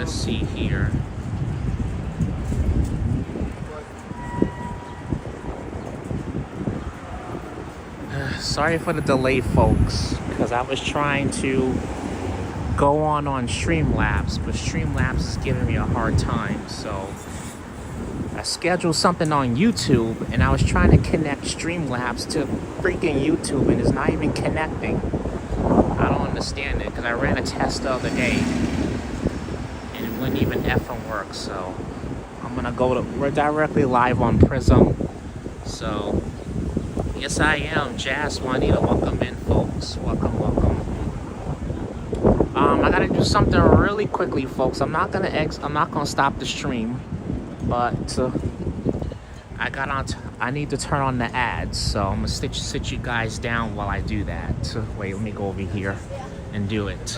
Let's see here. Sorry for the delay, folks, because I was trying to go on Streamlabs, but Streamlabs is giving me a hard time. So I scheduled something on YouTube, and I was trying to connect Streamlabs to freaking YouTube, and it's not even connecting. I don't understand it, because I ran a test the other day, and it wouldn't even effing work. So I'm gonna we're directly live on Prism. So yes, I am. Jazz Juanita, welcome in, folks. Welcome, welcome. I gotta do something really quickly, folks. I'm not gonna stop the stream, but I need to turn on the ads. So I'm gonna sit you guys down while I do that. Wait, let me go over here and do it.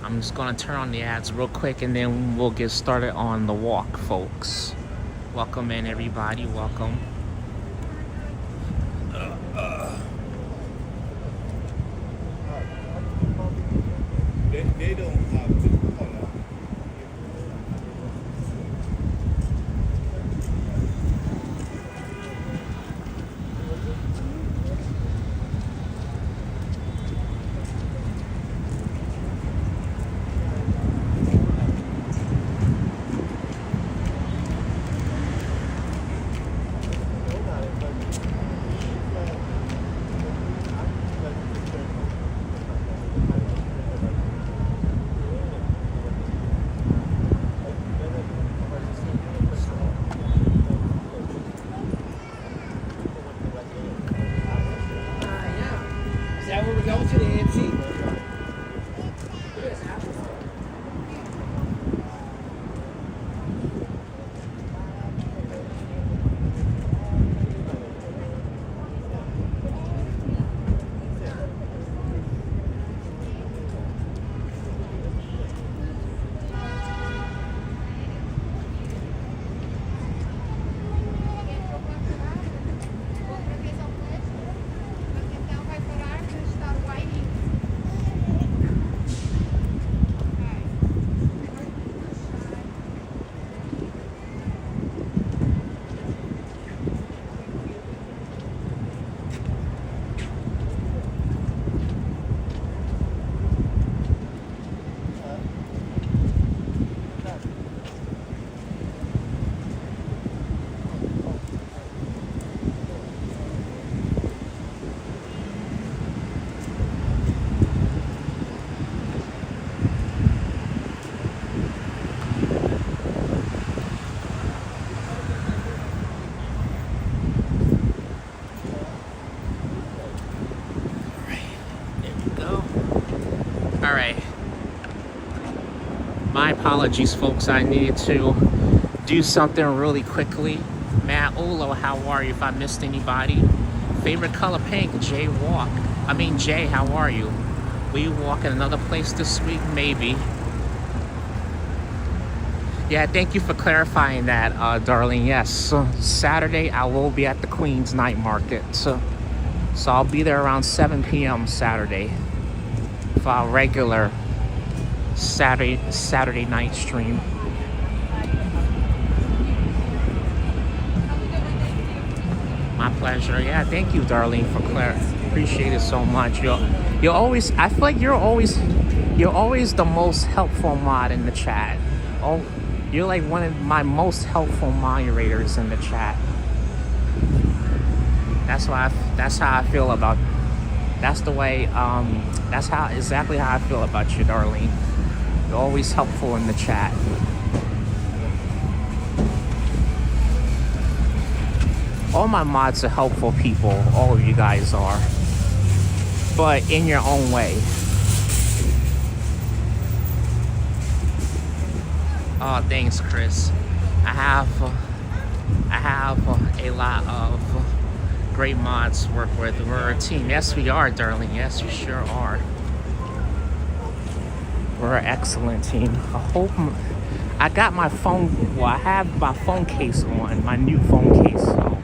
I'm just gonna turn on the ads real quick, and then we'll get started on the walk, folks. Welcome in, everybody. Welcome. They don't have the color. My apologies, folks. I needed to do something really quickly. Matt Olo, how are you? If I missed anybody. Favorite color pink, Jay Walk. Jay, how are you? Will you walk in another place this week? Maybe. Yeah, thank you for clarifying that, darling. Yes, Saturday I will be at the Queens Night Market. So I'll be there around 7 p.m. Saturday for our regular Saturday night stream. My pleasure. Yeah, thank you, darling, for appreciate it so much. You're always. I feel like you're always the most helpful mod in the chat. Oh, you're like one of my most helpful moderators in the chat. That's how I feel about. That's the way. That's exactly how I feel about you, Darlene. You're always helpful in the chat. All my mods are helpful people. All of you guys are. But in your own way. Oh, thanks, Chris. I have a lot of great mods to work with. We're a team. Yes, we are, darling. Yes, we sure are. We're an excellent team. I hope I got my phone. Well, I have my phone case on, my new phone case. So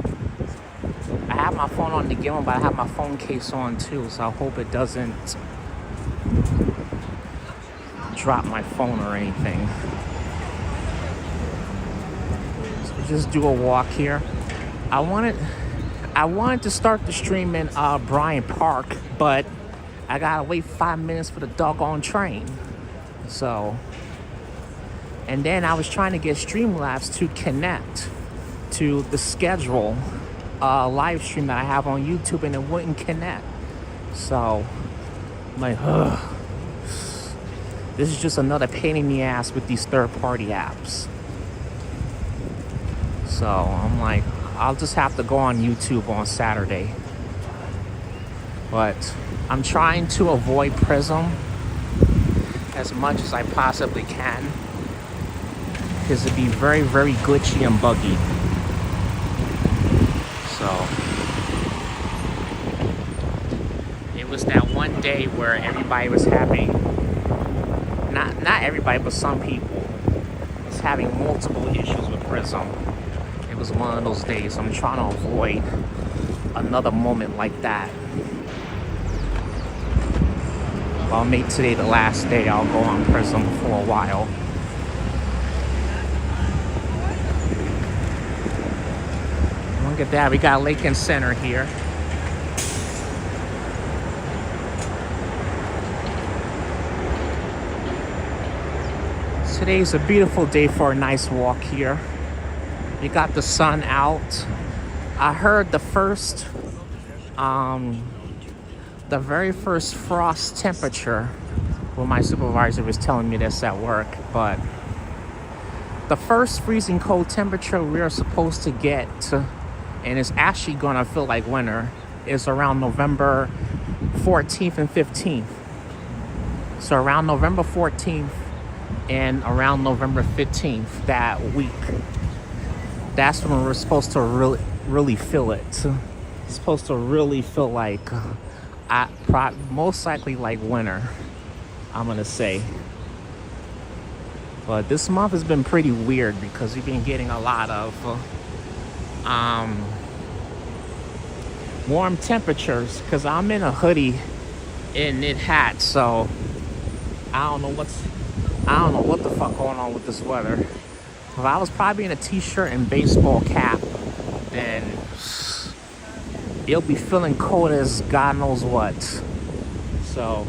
I have my phone on to give them, but I have my phone case on too. So I hope it doesn't drop my phone or anything. just do a walk here. I wanted to start the stream in Bryant Park, but I gotta wait 5 minutes for the doggone train. So, and then I was trying to get Streamlabs to connect to the schedule live stream that I have on YouTube, and it wouldn't connect. So I'm like, ugh. This is just another pain in the ass with these third-party apps. So I'm like, I'll just have to go on YouTube on Saturday. But I'm trying to avoid Prism as much as I possibly can, because it'd be very, very glitchy and buggy. So it was that one day where everybody was having, not everybody, but some people was having multiple issues with Prism. It was one of those days. I'm trying to avoid another moment like that. I'll make today the last day. I'll go on Prism for a while. Look at that. We got Lincoln Center here. Today's a beautiful day for a nice walk here. You got the sun out. I heard the very first frost temperature. Well, my supervisor was telling me this at work, but the first freezing cold temperature we are supposed to get, and it's actually gonna feel like winter, is around November 14th and 15th. So around November 14th and around November 15th, that week, that's when we're supposed to really feel it. It's supposed to really feel like, most likely like winter, I'm gonna say. But this month has been pretty weird because we've been getting a lot of warm temperatures, because I'm in a hoodie and knit hat, so I don't know what the fuck going on with this weather. If I was probably in a t-shirt and baseball cap, then it'll be feeling cold as God knows what. So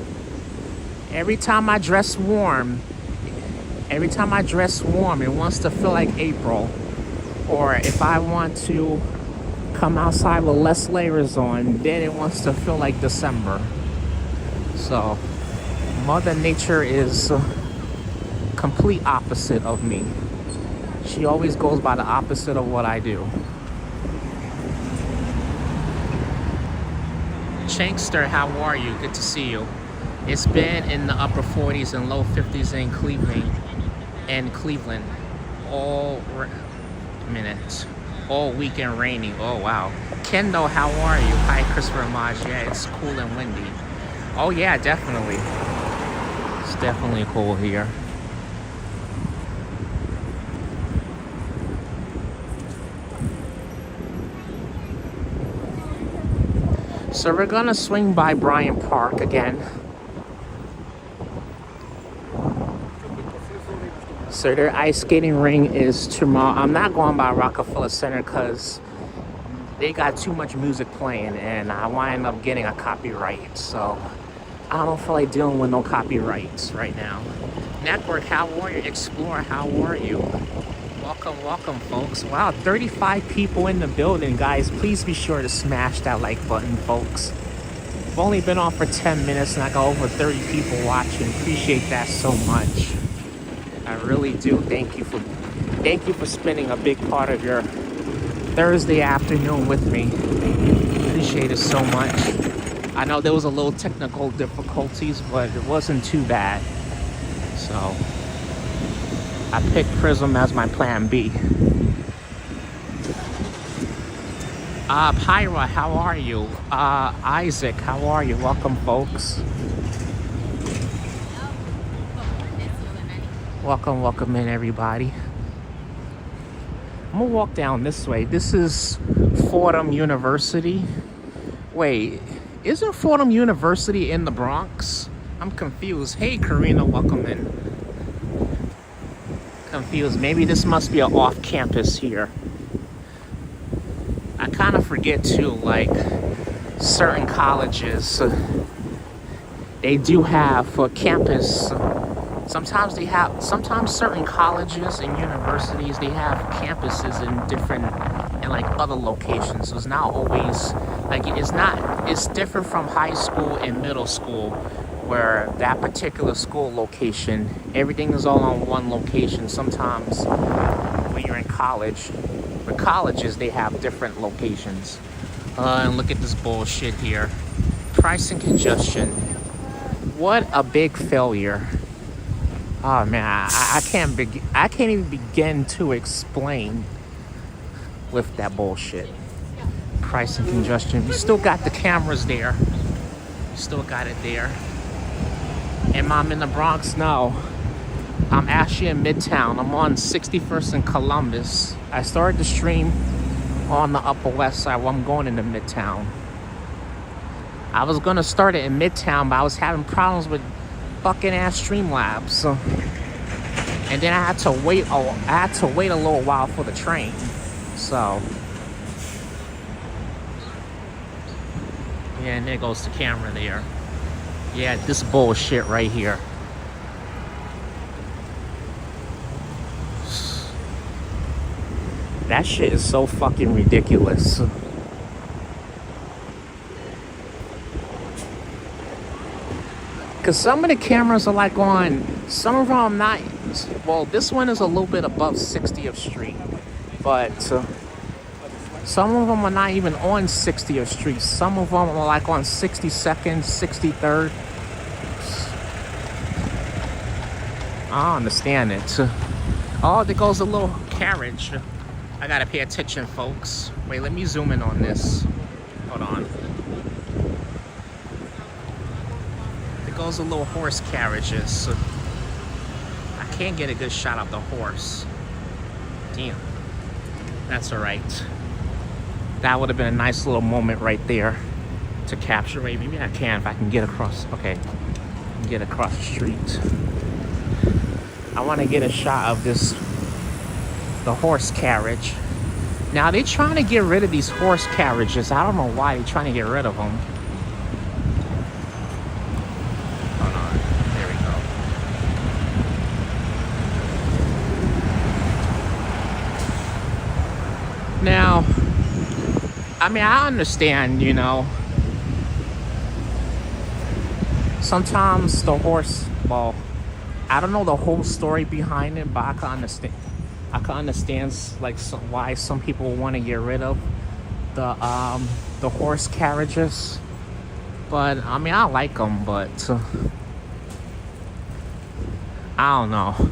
every time I dress warm, it wants to feel like April. Or if I want to come outside with less layers on, then it wants to feel like December. So Mother Nature is complete opposite of me. She always goes by the opposite of what I do. Chankster, how are you? Good to see you. It's been in the upper 40s and low 50s in Cleveland all weekend raining. Oh wow. Kendo, how are you? Hi, Christopher Maj. Yeah, it's cool and windy. Oh yeah, definitely. It's definitely cool here. So we're gonna swing by Bryant Park again. So their ice skating ring is tomorrow. I'm not going by Rockefeller Center because they got too much music playing and I wind up getting a copyright. So I don't feel like dealing with no copyrights right now. Network, how are you? Explorer, how are you? Welcome, folks. Wow, 35 people in the building, guys. Please be sure to smash that like button, folks. I've only been on for 10 minutes and I got over 30 people watching. Appreciate that so much. I really do. Thank you for spending a big part of your Thursday afternoon with me. Appreciate it so much. I know there was a little technical difficulties, but it wasn't too bad. So I picked Prism as my plan B. Pyra, how are you? Isaac, how are you? Welcome, folks. Welcome in, everybody. I'm gonna walk down this way. This is Fordham University. Wait, isn't Fordham University in the Bronx? I'm confused. Hey, Karina, welcome in. Confused. Maybe this must be an off-campus here. I kind of forget too, like certain colleges, they do have for campus. Sometimes certain colleges and universities, they have campuses in different, and like other locations. So it's not always, like it's different from high school and middle school, where that particular school location, everything is all on one location. Sometimes when you're in college, with colleges, they have different locations. And look at this bullshit here. Price and congestion. What a big failure. Oh man, I can't even begin to explain with that bullshit. Price and congestion. We still got the cameras there. Still got it there. Am I in the Bronx? No. I'm actually in Midtown. I'm on 61st and Columbus. I started the stream on the Upper West Side. Well, I'm going into Midtown. I was gonna start it in Midtown, but I was having problems with fucking ass Streamlabs. And then I had to wait a little while for the train. So yeah, and there goes the camera there. Yeah, this bullshit right here. That shit is so fucking ridiculous. Cause some of the cameras are like on, some of them are not, well, this one is a little bit above 60th Street, but some of them are not even on 60th Street. Some of them are like on 62nd, 63rd. I don't understand it. Oh, there goes a little carriage. I gotta pay attention, folks. Wait, let me zoom in on this. Hold on. Goes a little horse carriages. I can't get a good shot of the horse. Damn. That's alright. That would have been a nice little moment right there to capture. Wait, maybe I can if I can get across. Okay. Get across the street. I want to get a shot of the horse carriage. Now they're trying to get rid of these horse carriages. I don't know why they're trying to get rid of them. Now, I mean, I understand, you know, sometimes the horse, well, I don't know the whole story behind it, but I can understand like why some people want to get rid of the horse carriages. But I mean, I like them, but I don't know.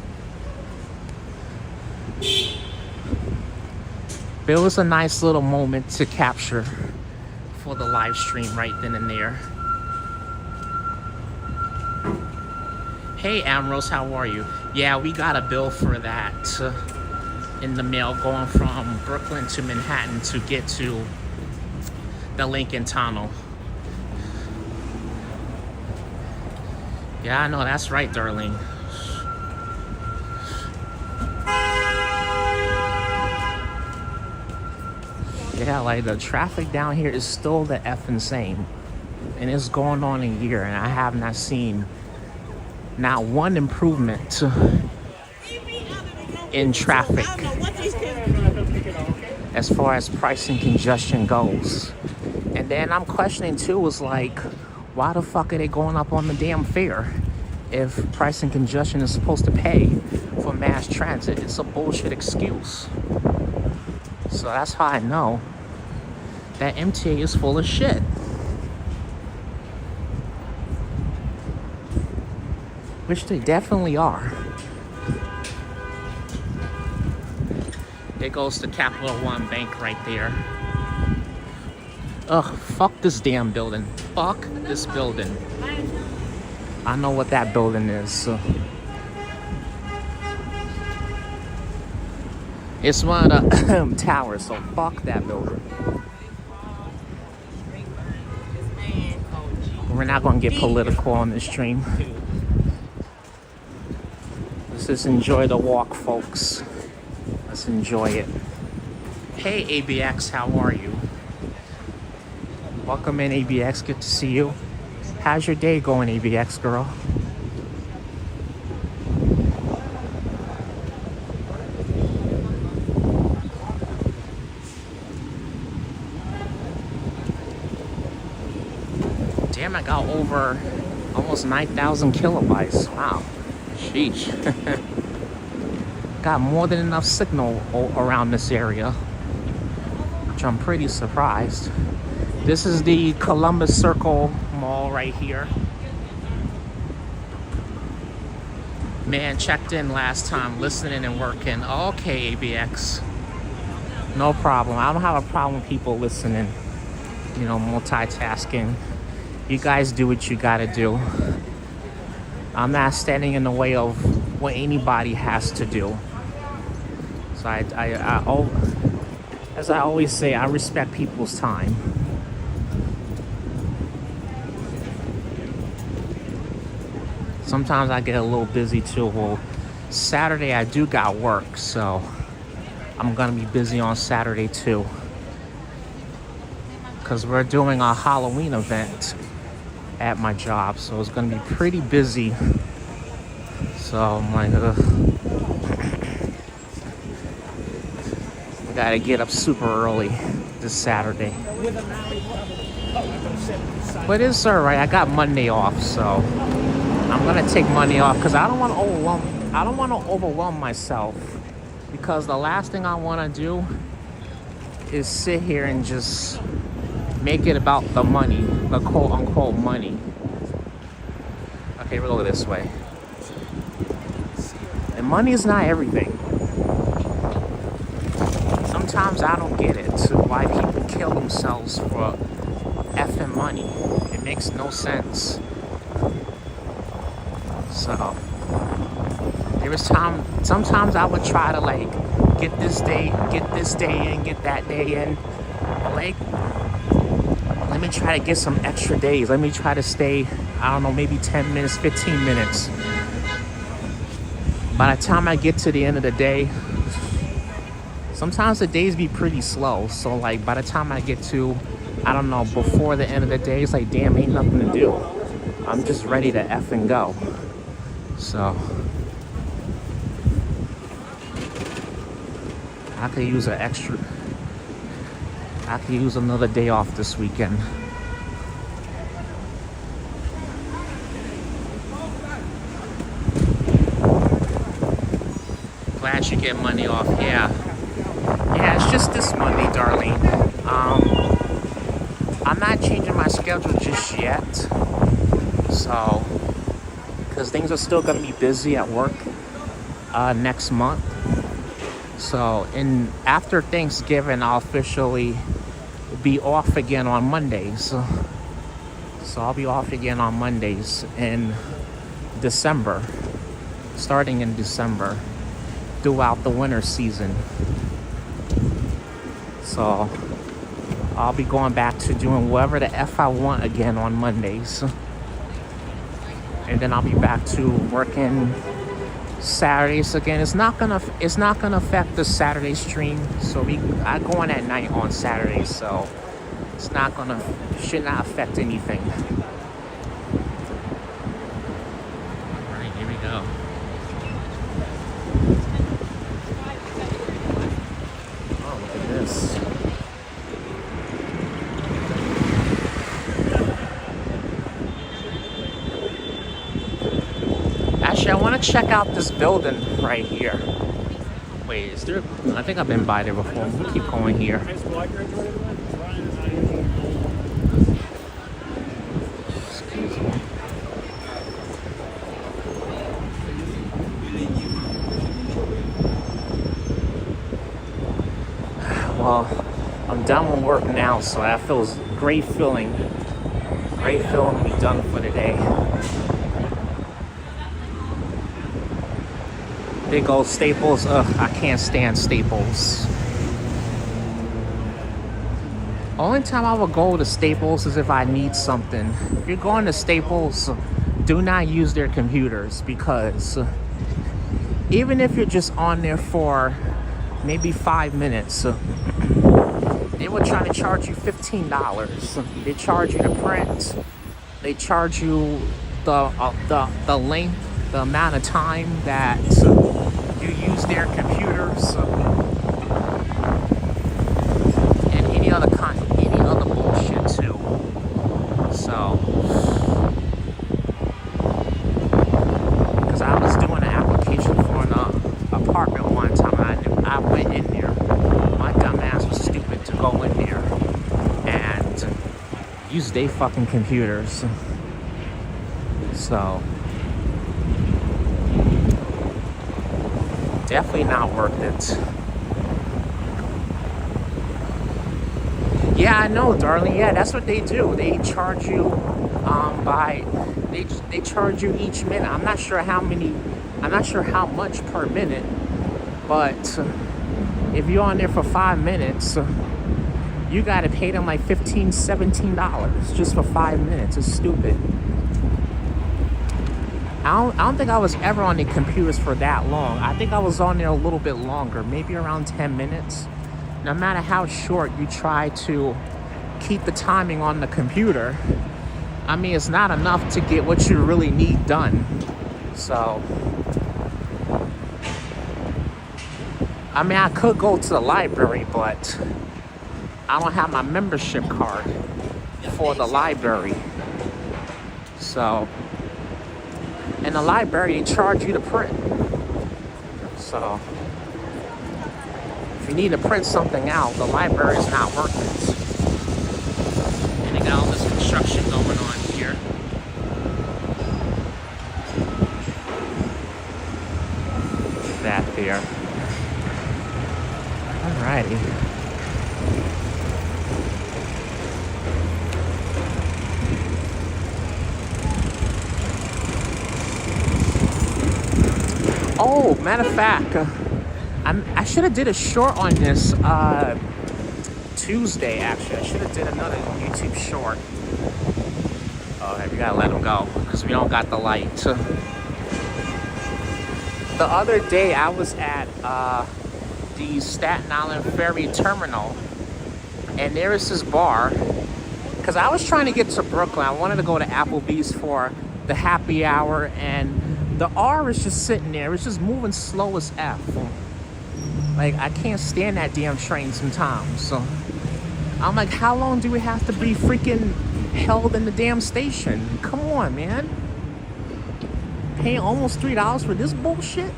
But it was a nice little moment to capture for the live stream right then and there. Hey Ambrose, how are you? Yeah, we got a bill for that in the mail going from Brooklyn to Manhattan to get to the Lincoln Tunnel. Yeah, I know, that's right, darling. Yeah, like the traffic down here is still the effing same. And it's going on a year and I have not seen not one improvement in traffic as far as price and congestion goes. And then I'm questioning too, is like, why the fuck are they going up on the damn fare if price and congestion is supposed to pay for mass transit? It's a bullshit excuse. So that's how I know that MTA is full of shit. Which they definitely are. There goes the Capital One Bank right there. Ugh, fuck this damn building. Fuck this building. I know what that building is. So. It's one of the towers, so fuck that building. We're not gonna get political on this stream. Let's just enjoy the walk, folks. Let's enjoy it. Hey ABX, how are you? Welcome in, ABX. Good to see you. How's your day going, ABX girl? Damn, I got over almost 9,000 kilobytes. Wow. Sheesh. Got more than enough signal around this area, which I'm pretty surprised. This is the Columbus Circle Mall right here. Man, checked in last time, listening and working. Okay, ABX. No problem. I don't have a problem with people listening, you know, multitasking. You guys do what you gotta do. I'm not standing in the way of what anybody has to do. So as I always say, I respect people's time. Sometimes I get a little busy too. Well, Saturday I do got work, so I'm gonna be busy on Saturday too. Because we're doing a Halloween event at my job, so it's gonna be pretty busy. So I'm like, we gotta get up super early this Saturday. But it's alright. I got Monday off, so I'm gonna take Monday off because I don't want to overwhelm myself. Because the last thing I want to do is sit here and just make it about the money, the quote unquote money. Okay, we'll go this way. And money is not everything. Sometimes I don't get it. Why people kill themselves for effing money. It makes no sense. So there was sometimes I would try to like get this day in, get that day in. Like, let me try to get some extra days. Let me try to stay, I don't know, maybe 10 minutes, 15 minutes. By the time I get to the end of the day, sometimes the days be pretty slow. So like by the time I get to, I don't know, before the end of the day, it's like, damn, ain't nothing to do. I'm just ready to F and go. So I could use another day off this weekend. Glad you get money off. Yeah, it's just this Monday, Darlene. I'm not changing my schedule just yet, so because things are still going to be busy at work next month. So after Thanksgiving, I'll officially be off again on Mondays. So I'll be off again on Mondays in December, starting in December, throughout the winter season. So I'll be going back to doing whatever the F I want again on Mondays. And then I'll be back to working Saturdays again. It's not gonna affect the Saturday stream. So I go on at night on Saturdays, so should not affect anything. All right, here we go. Oh, look at this. Actually, I want to check out this building right here. Wait, is there? I think I've been by there before. We'll keep going here. Excuse me. Well, I'm done with work now, so that feels great feeling. Great feeling to be done for the day. Big old Staples. Ugh, I can't stand Staples. Only time I would go to Staples is if I need something. If you're going to Staples, do not use their computers, because even if you're just on there for maybe 5 minutes, they were trying to charge you $15. They charge you to print. They charge you the length, the amount of time that you use their computers, and any other bullshit too. So, because I was doing an application for an apartment one time, and I went in there. My dumb ass was stupid to go in there and use their fucking computers. So, definitely not worth it. Yeah, I know, darling. Yeah, that's what they do. They charge you they charge you each minute. I'm not sure how much per minute, but if you're on there for 5 minutes, you gotta pay them like $15, $17 just for 5 minutes. It's stupid. I don't think I was ever on the computers for that long. I think I was on there a little bit longer, maybe around 10 minutes. No matter how short you try to keep the timing on the computer, I mean, it's not enough to get what you really need done. So, I mean, I could go to the library, but I don't have my membership card for the library. So, and the library, they charge you to print. So, if you need to print something out, the library is not worth it. And they got all this construction going on here. That there. Alrighty. Oh, matter of fact, I should have did a short on this Tuesday, actually. I should have did another YouTube short. Oh, we gotta let them go because we don't got the light. The other day, I was at the Staten Island Ferry Terminal, and there is this bar. Because I was trying to get to Brooklyn. I wanted to go to Applebee's for the happy hour, and the R is just sitting there. It's just moving slow as F. Like, I can't stand that damn train sometimes. So I'm like, how long do we have to be freaking held in the damn station? Come on, man. Paying almost $3 for this bullshit?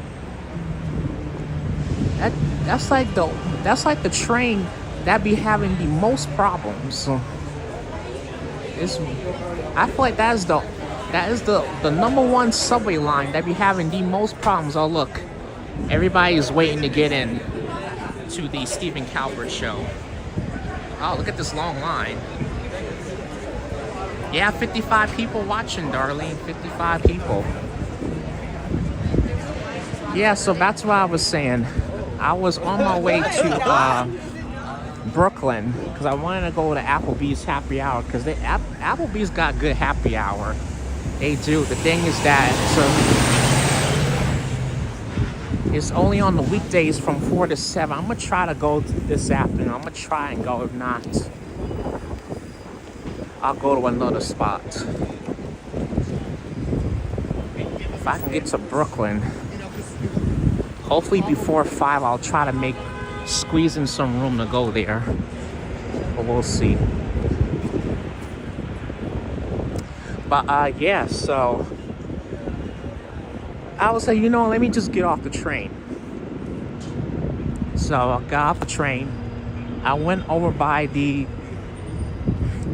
That's like the train that be having the most problems. So I feel like that is the number one subway line that be having the most problems. Oh, look, everybody is waiting to get in to the Stephen Calvert show. Oh, look at this long line. Yeah, 55 people watching, darling. 55 people. Yeah, so that's what I was saying. I was on my way to Brooklyn because I wanted to go to Applebee's happy hour because Applebee's got good happy hour. They do. The thing is that it's only on the weekdays from 4 to 7. I'm going to try to go this afternoon. I'm going to try and go. If not, I'll go to another spot. If I can get to Brooklyn, hopefully before 5, I'll try to squeeze in some room to go there. But we'll see. But yeah, so I was like, let me just get off the train. So I got off the train. I went over by the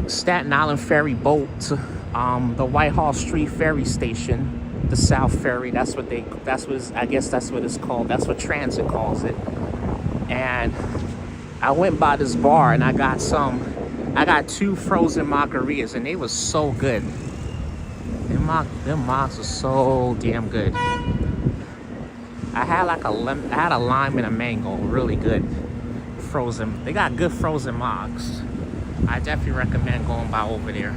Staten Island ferry boat, the Whitehall Street ferry station, the South Ferry. I guess that's what it's called. That's what transit calls it. And I went by this bar and I got 2 frozen margaritas, and they was so good. Them margs are so damn good. I had a lime and a mango, really good. Frozen. They got good frozen margs. I definitely recommend going by over there.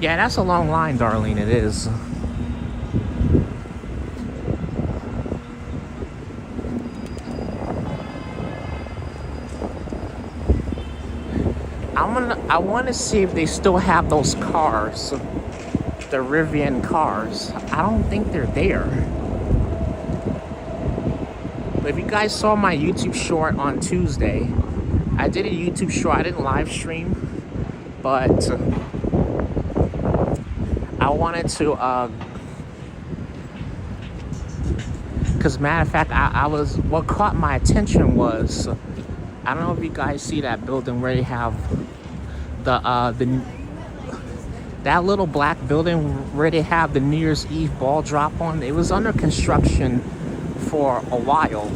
Yeah, that's a long line, darling. It is. want to see if they still have those cars, the Rivian cars. I don't think they're there. But if you guys saw my YouTube short on Tuesday, I did a YouTube short. I didn't live stream, but I wanted to, because matter of fact, what caught my attention was, I don't know if you guys see that building where they have that little black building where they have the New Year's Eve ball drop on. It was under construction for a while,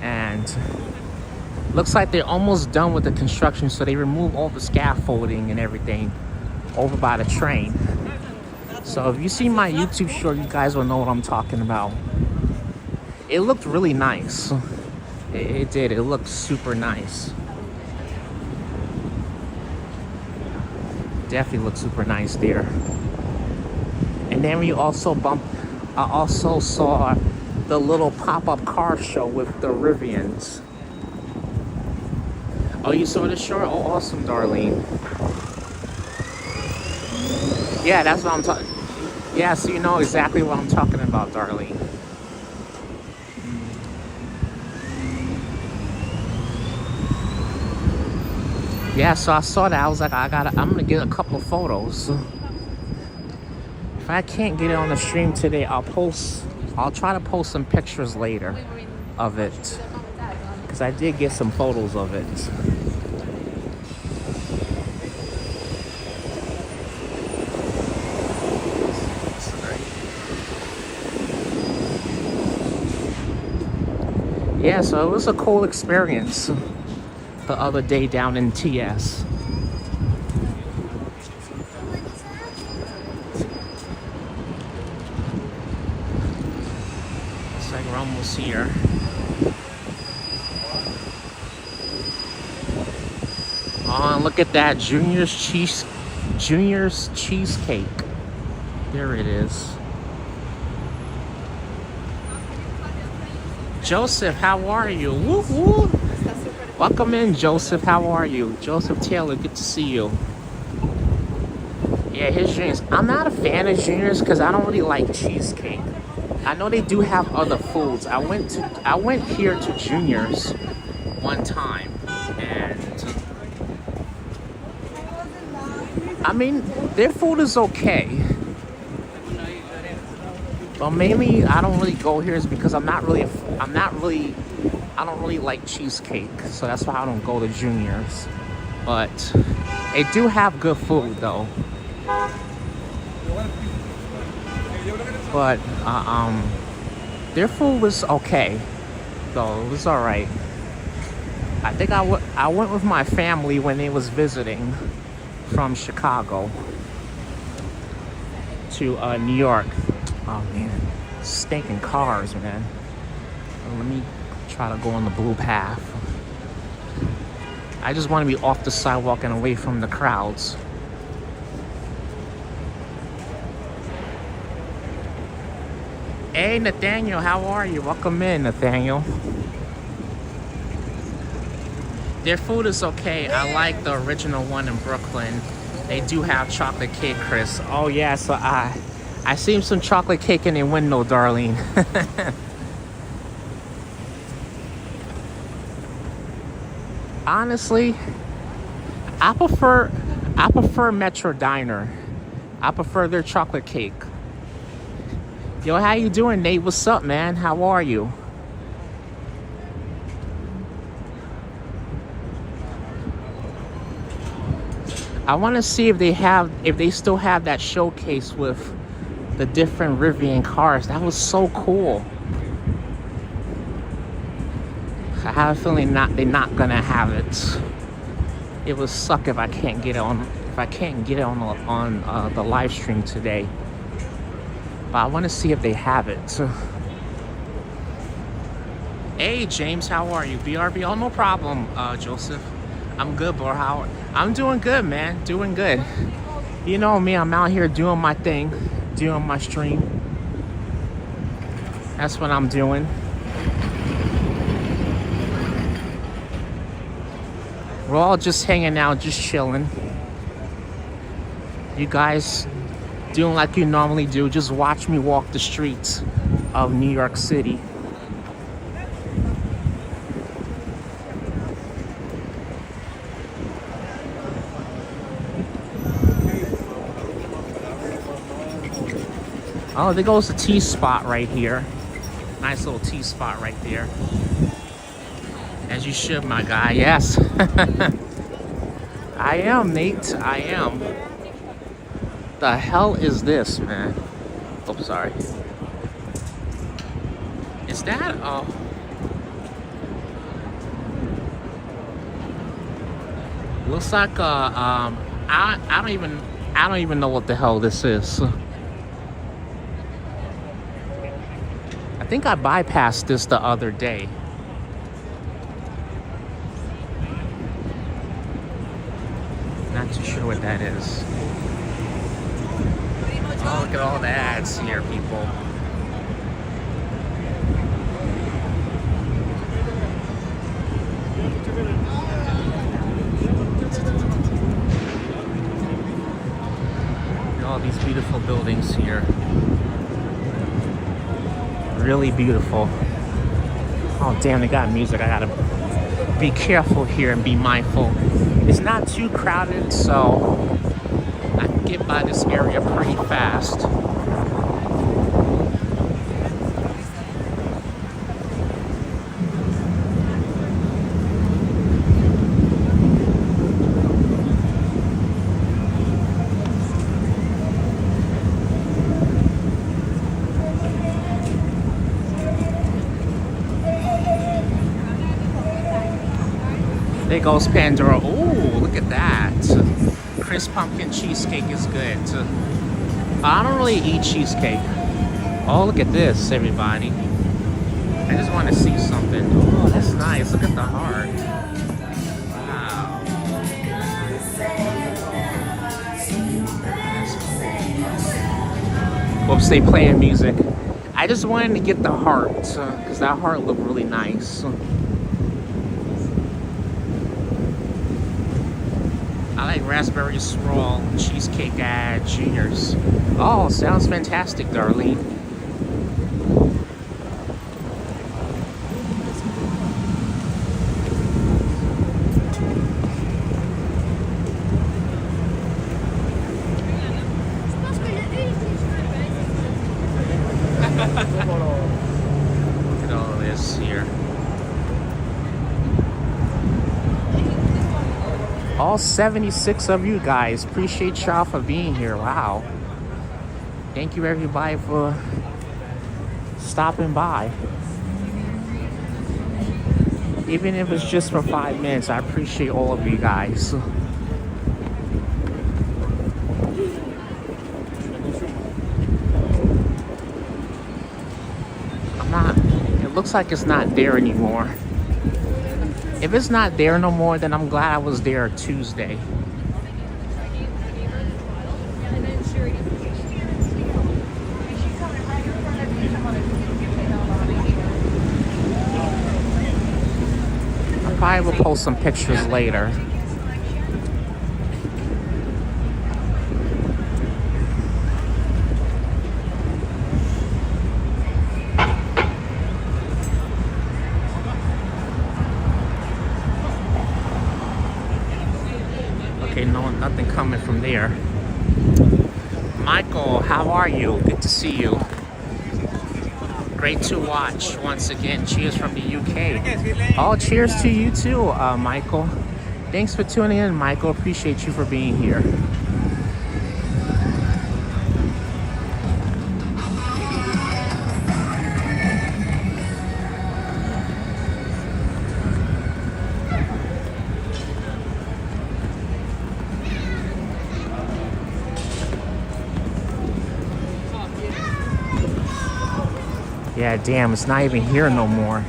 and looks like they're almost done with the construction, so they removed all the scaffolding and everything over by the train. So if you see my YouTube short, you guys will know what I'm talking about. It looked really nice. It did. It looked super nice. Definitely looked super nice there. And then we also I also saw the little pop-up car show with the Rivians. Oh, you saw the short? Oh, awesome, Darlene. Yeah, that's what I'm talking. Yeah, so you know exactly what I'm talking about, Darlene. Yeah, so I saw that. I was like, I'm gonna get a couple of photos. If I can't get it on the stream today, I'll try to post some pictures later of it, because I did get some photos of it. Yeah, so it was a cool experience the other day down in TS. Looks like we're almost here. Oh, and look at that, Junior's Cheesecake. There it is. Joseph, how are you? Woo woo. Welcome in, Joseph. How are you? Joseph Taylor, good to see you. Yeah, here's Junior's. I'm not a fan of Junior's because I don't really like cheesecake. I know they do have other foods. I went here to Junior's one time, and I mean, their food is okay. But mainly, I don't really go here is because I don't really like cheesecake, so that's why I don't go to Junior's. But they do have good food though. But their food was okay, though. It was all right. I think I went with my family when they was visiting from Chicago to New York. Oh man, stinking cars, man. Let me try to go on the blue path. I just want to be off the sidewalk and away from the crowds. Hey Nathaniel, how are you? Welcome in, Nathaniel. Their food is okay. I like the original one in Brooklyn. They do have chocolate cake, Chris. Oh yeah, so I seen some chocolate cake in the window, Darlene. Honestly, I prefer Metro Diner. I prefer their chocolate cake. Yo, how you doing, Nate? What's up, man? How are you? I want to see if they still have that showcase with the different Rivian cars. That was so cool. I have a feeling they're not gonna have it. It would suck if I can't get it on the live stream today. But I want to see if they have it. Hey James, how are you? BRB, oh no problem, Joseph. I'm good, bro. I'm doing good, man. Doing good. You know me, I'm out here doing my thing, doing my stream. That's what I'm doing. We're all just hanging out, just chilling. You guys doing like you normally do. Just watch me walk the streets of New York City. Oh, there goes the tea spot right here. Nice little tea spot right there. As you should, my guy. Yes. I am, Nate. I am. The hell is this, man? Oh, sorry. Is that looks like I don't even know what the hell this is. I think I bypassed this the other day. Not too sure what that is. Oh, look at all the ads here, people. Look at all these beautiful buildings here. Really beautiful. Oh, damn, they got music. I gotta be careful here and be mindful. It's not too crowded, so I can get by this area pretty fast. There goes Pandora. Oh, look at that. Crisp pumpkin cheesecake is good. I don't really eat cheesecake. Oh, look at this, everybody. I just want to see something. Oh, that's nice. Look at the heart. Wow. That's cool. Whoops, they playing music. I just wanted to get the heart, because that heart looked really nice. I like raspberry swirl cheesecake juniors. Oh, sounds fantastic, Darlene. Look at all of this here. All 76 of you guys. Appreciate y'all for being here. Wow. Thank you, everybody, for stopping by. Even if it's just for 5 minutes, I appreciate all of you guys. It looks like it's not there anymore. If it's not there no more, then I'm glad I was there Tuesday. I probably will post some pictures later. Okay, no, nothing coming from there. Michael, how are you? Good to see you. Great to watch once again. Cheers from the UK. Oh, cheers to you too, Michael. Thanks for tuning in, Michael. Appreciate you for being here. Yeah, damn, it's not even here no more.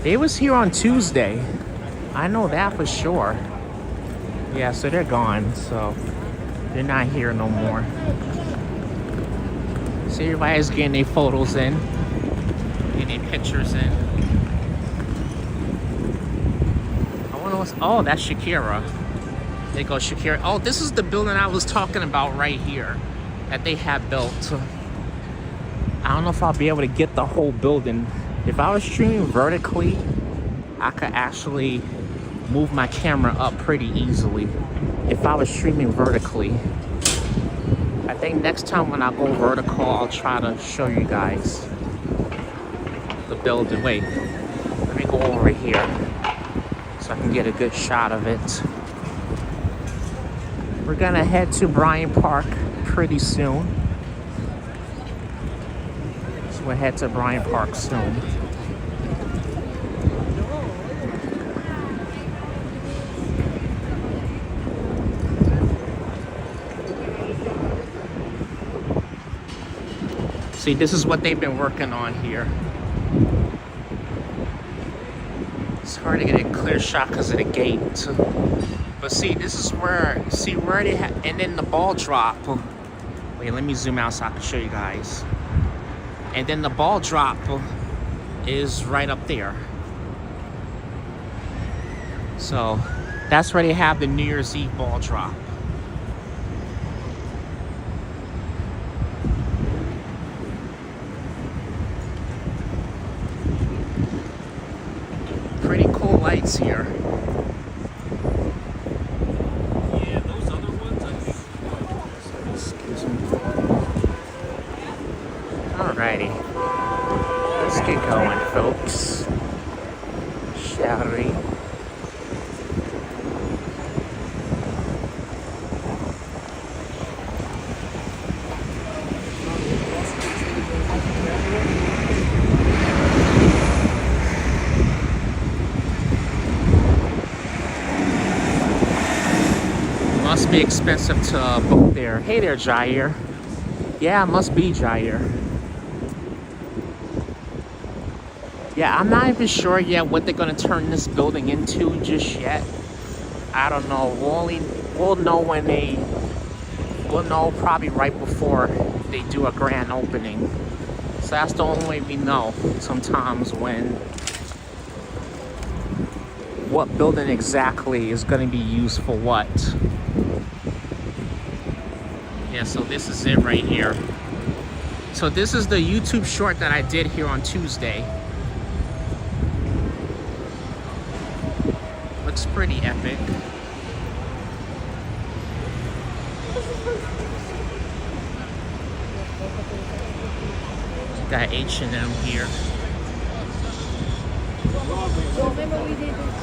They was here on Tuesday. I know that for sure. Yeah, so they're gone, so they're not here no more. So everybody's getting their photos in, getting their pictures in. I wonder Oh, that's Shakira. There goes Shakira. Oh, this is the building I was talking about right here that they have built. I don't know if I'll be able to get the whole building. If I was streaming vertically, I could actually move my camera up pretty easily. If I was streaming vertically. I think next time when I go vertical, I'll try to show you guys the building. Wait, let me go over here so I can get a good shot of it. We're gonna head to Bryant Park pretty soon. So we'll head to Bryant Park soon. See, this is what they've been working on here. It's hard to get a clear shot because of the gate. But see, this is where, see where they have, and then the ball drop. Wait, let me zoom out so I can show you guys. And then the ball drop is right up there. So that's where they have the New Year's Eve ball drop. Pretty cool lights here. Yeah, those other ones, I think. Excuse me. Alrighty. Let's get going, folks. Shall we? Must be expensive to book there. Hey there, Jair. Yeah, it must be Jair. Yeah, I'm not even sure yet what they're gonna turn this building into just yet. I don't know. We'll know when we'll know probably right before they do a grand opening. So that's the only way we know sometimes what building exactly is gonna be used for what. Yeah, so this is it right here. So this is the YouTube short that I did here on Tuesday. Looks pretty epic. Got H&M here. Remember we did this.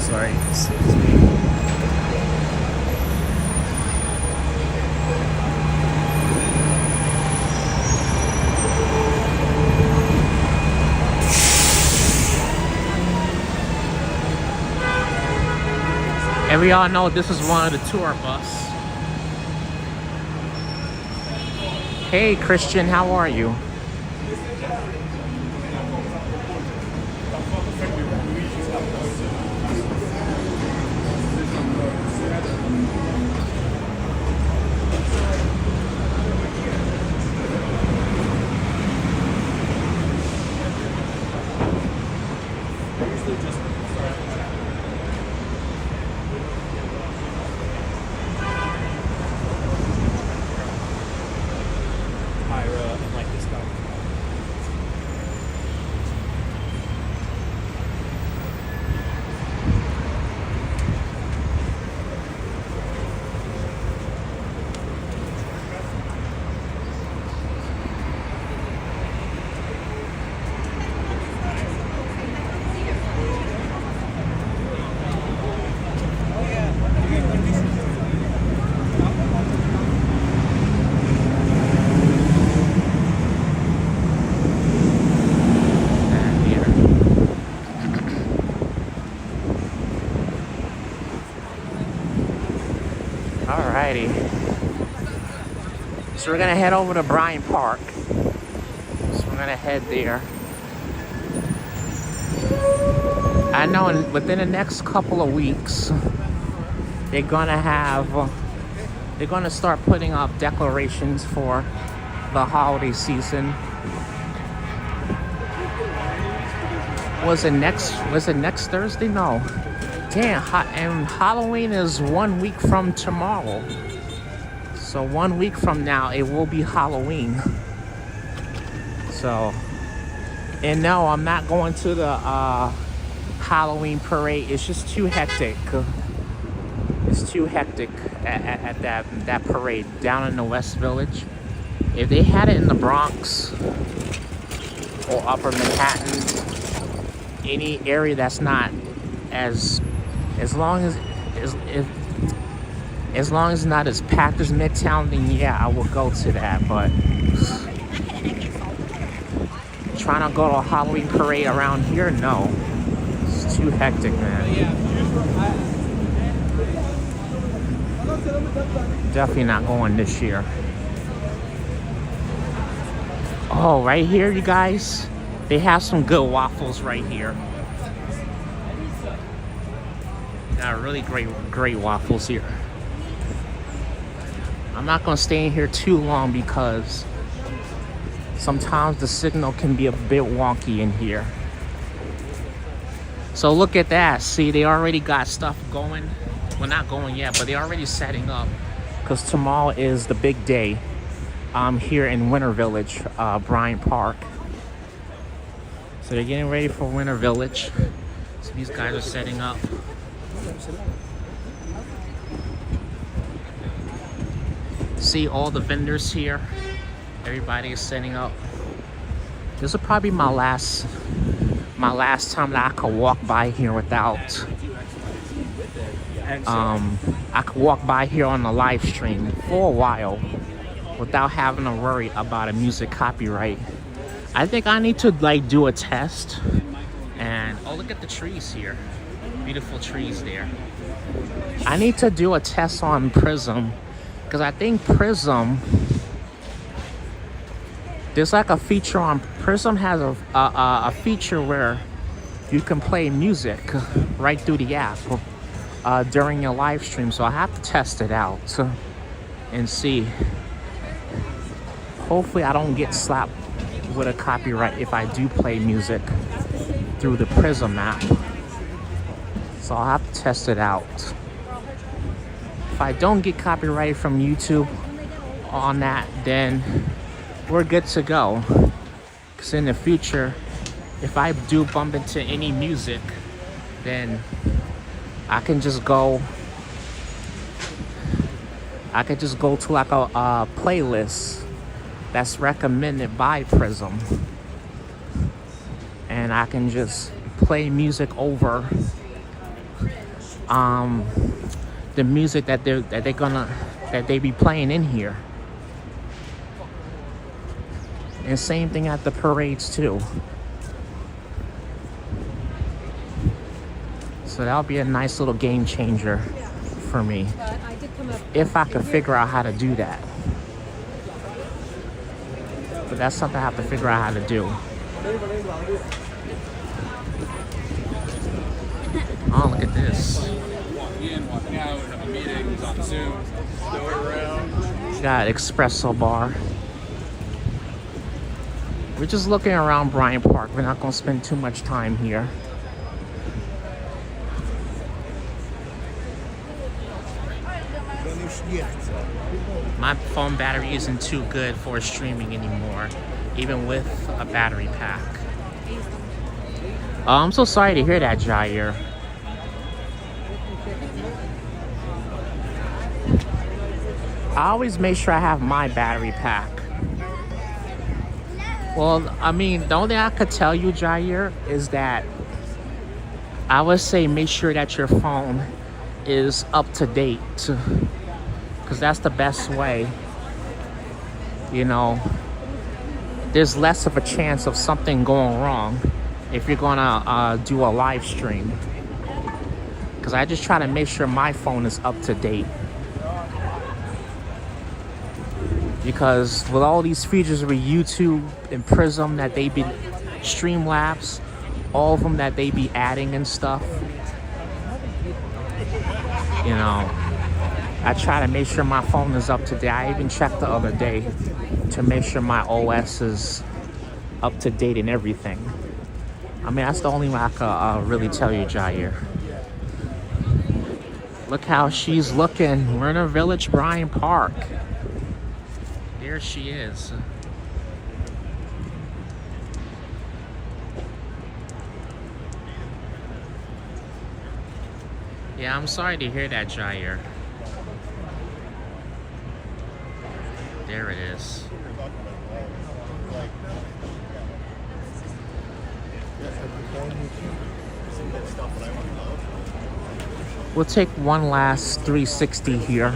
Sorry, excuse me. And we all know this is one of the tour bus. Hey Christian, how are you? Alrighty. So we're gonna head over to Bryant Park. So we're gonna head there. I know within the next couple of weeks, they're gonna start putting up declarations for the holiday season. Was it next Thursday? No. Damn, and Halloween is 1 week from tomorrow. So 1 week from now, it will be Halloween. So, and no, I'm not going to the Halloween parade. It's just too hectic. It's too hectic at that parade down in the West Village. If they had it in the Bronx or Upper Manhattan, any area that's not as long as it's not as packed as Midtown, then yeah, I will go to that. But trying to go to a Halloween parade around here, no, it's too hectic, man. Definitely not going this year. Oh, right here, you guys, they have some good waffles right here. Got really great waffles here. I'm not gonna stay in here too long because sometimes the signal can be a bit wonky in here. So look at that. See, they already got stuff going. Well, not going yet, but they're already setting up because tomorrow is the big day here in Winter Village, Bryant Park. So they're getting ready for Winter Village. So these guys are setting up. See all the vendors here. Everybody is setting up. This will probably be my last time that I could walk by here without I could walk by here on the live stream for a while without having to worry about a music copyright. I think I need to like do a test. And oh, look at the trees here. Beautiful trees there. I need to do a test on Prism because I think Prism, there's like a feature on Prism has a feature where you can play music right through the app during your live stream. So I have to test it out and see. Hopefully I don't get slapped with a copyright if I do play music through the Prism app. So I'll have to test it out. If I don't get copyrighted from YouTube on that, then we're good to go. Because in the future, if I do bump into any music, then I can just go to like a playlist that's recommended by Prism, and I can just play music over the music that they be playing in here. And same thing at the parades too. So that'll be a nice little game changer for me if I could figure out how to do that. But that's something I have to figure out how to do. Oh, look at this. Walking out, having meetings on Zoom, stow it around. Got espresso bar. We're just looking around Bryant Park. We're not gonna spend too much time here. My phone battery isn't too good for streaming anymore, even with a battery pack. Oh, I'm so sorry to hear that, Jair. I always make sure I have my battery pack. Well, I mean, the only thing I could tell you, Jair, is that I would say make sure that your phone is up to date, because that's the best way. You know, there's less of a chance of something going wrong if you're gonna do a live stream. Because I just try to make sure my phone is up to date. Because with all these features with YouTube and Prism that they be, Streamlabs, all of them that they be adding and stuff, you know, I try to make sure my phone is up to date. I even checked the other day to make sure my OS is up to date and everything. I mean, that's the only way I could really tell you, Jair. Look how she's looking. We're in a village, Bryant Park. There she is. Yeah, I'm sorry to hear that, Jair. There it is. We'll take one last 360 here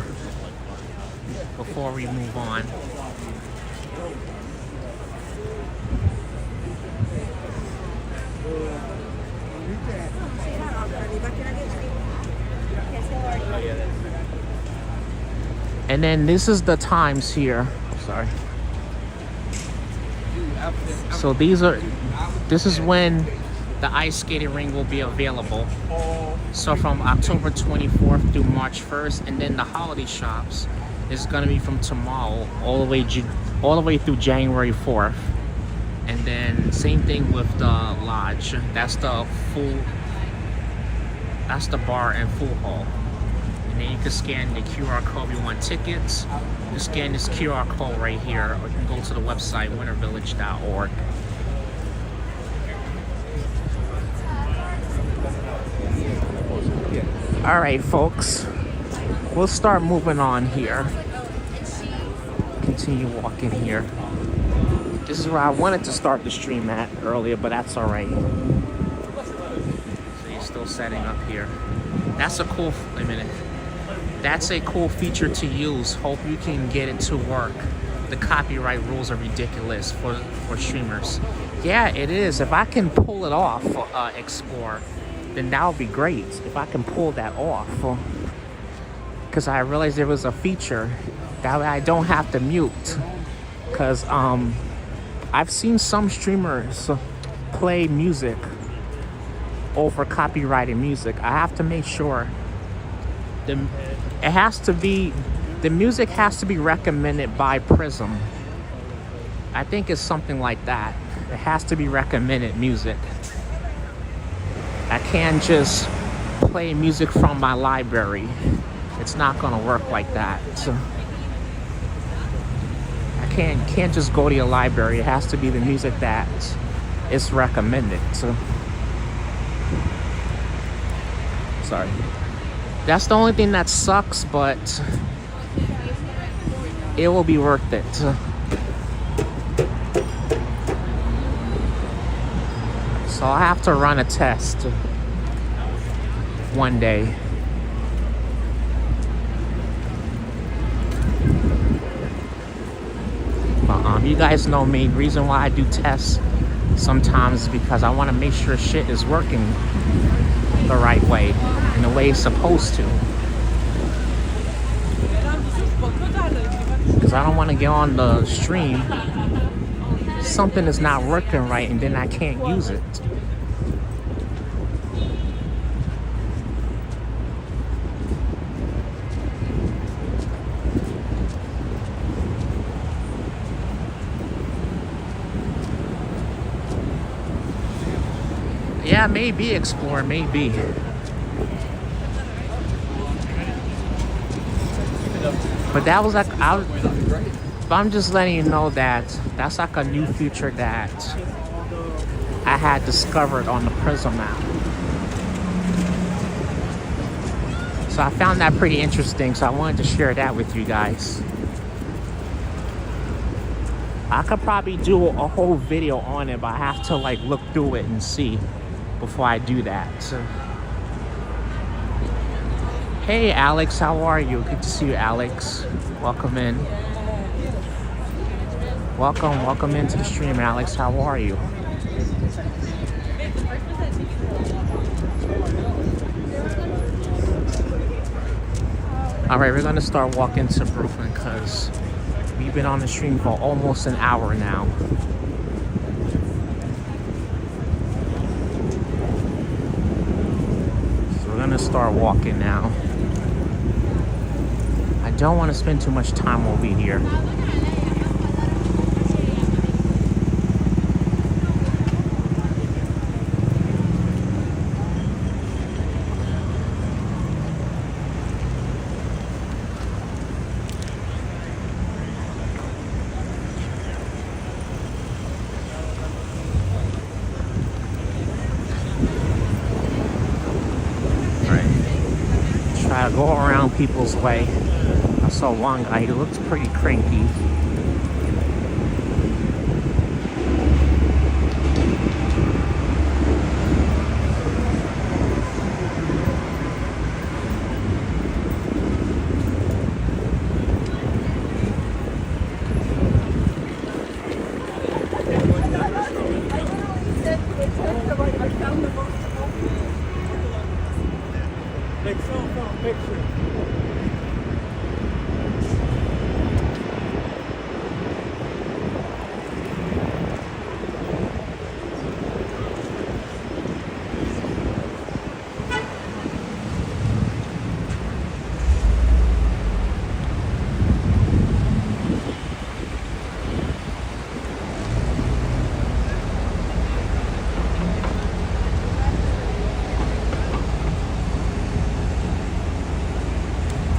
before we move on. And then this is the times here. Sorry. So this is when the ice skating ring will be available. So from October 24th through March 1st, and then the holiday shops is gonna be from tomorrow all the way through January 4th. And then same thing with the lodge. That's the bar and full hall. And then you can scan the QR code if you want tickets. You scan this QR code right here, or you can go to the website wintervillage.org. All right, folks, we'll start moving on here. Continue walking here. This is where I wanted to start the stream at earlier, but that's all right. So you're still setting up here. That's a cool, wait a minute. That's a cool feature to use. Hope you can get it to work. The copyright rules are ridiculous for streamers. Yeah, it is. If I can pull it off, Explore, then that would be great. If I can pull that off. Because I realized there was a feature that way I don't have to mute. Because I've seen some streamers play music over copyrighted music. I have to make sure the music has to be recommended by Prism. I think it's something like that. It has to be recommended music. I can't just play music from my library. It's not gonna work like that. So I can't just go to your library. It has to be the music that is recommended. So sorry. That's the only thing that sucks, but it will be worth it. So I'll have to run a test one day. But you guys know me. The reason why I do tests sometimes is because I want to make sure shit is working the right way, in the way it's supposed to. Because I don't want to get on the stream, something is not working right, and then I can't use it. Yeah, maybe Explore, maybe. But that was like, but I'm just letting you know that that's like a new feature that I had discovered on the Prism app. So I found that pretty interesting, so I wanted to share that with you guys. I could probably do a whole video on it, but I have to like look through it and see before I do that. So, hey Alex, how are you? Good to see you, Alex. Welcome in. Welcome into the stream, Alex. How are you? All right, we're gonna start walking to Brooklyn because we've been on the stream for almost an hour now. So we're gonna start walking now. don't want to spend too much time over here. Try to go around people's way. I saw one guy, he looks pretty cranky.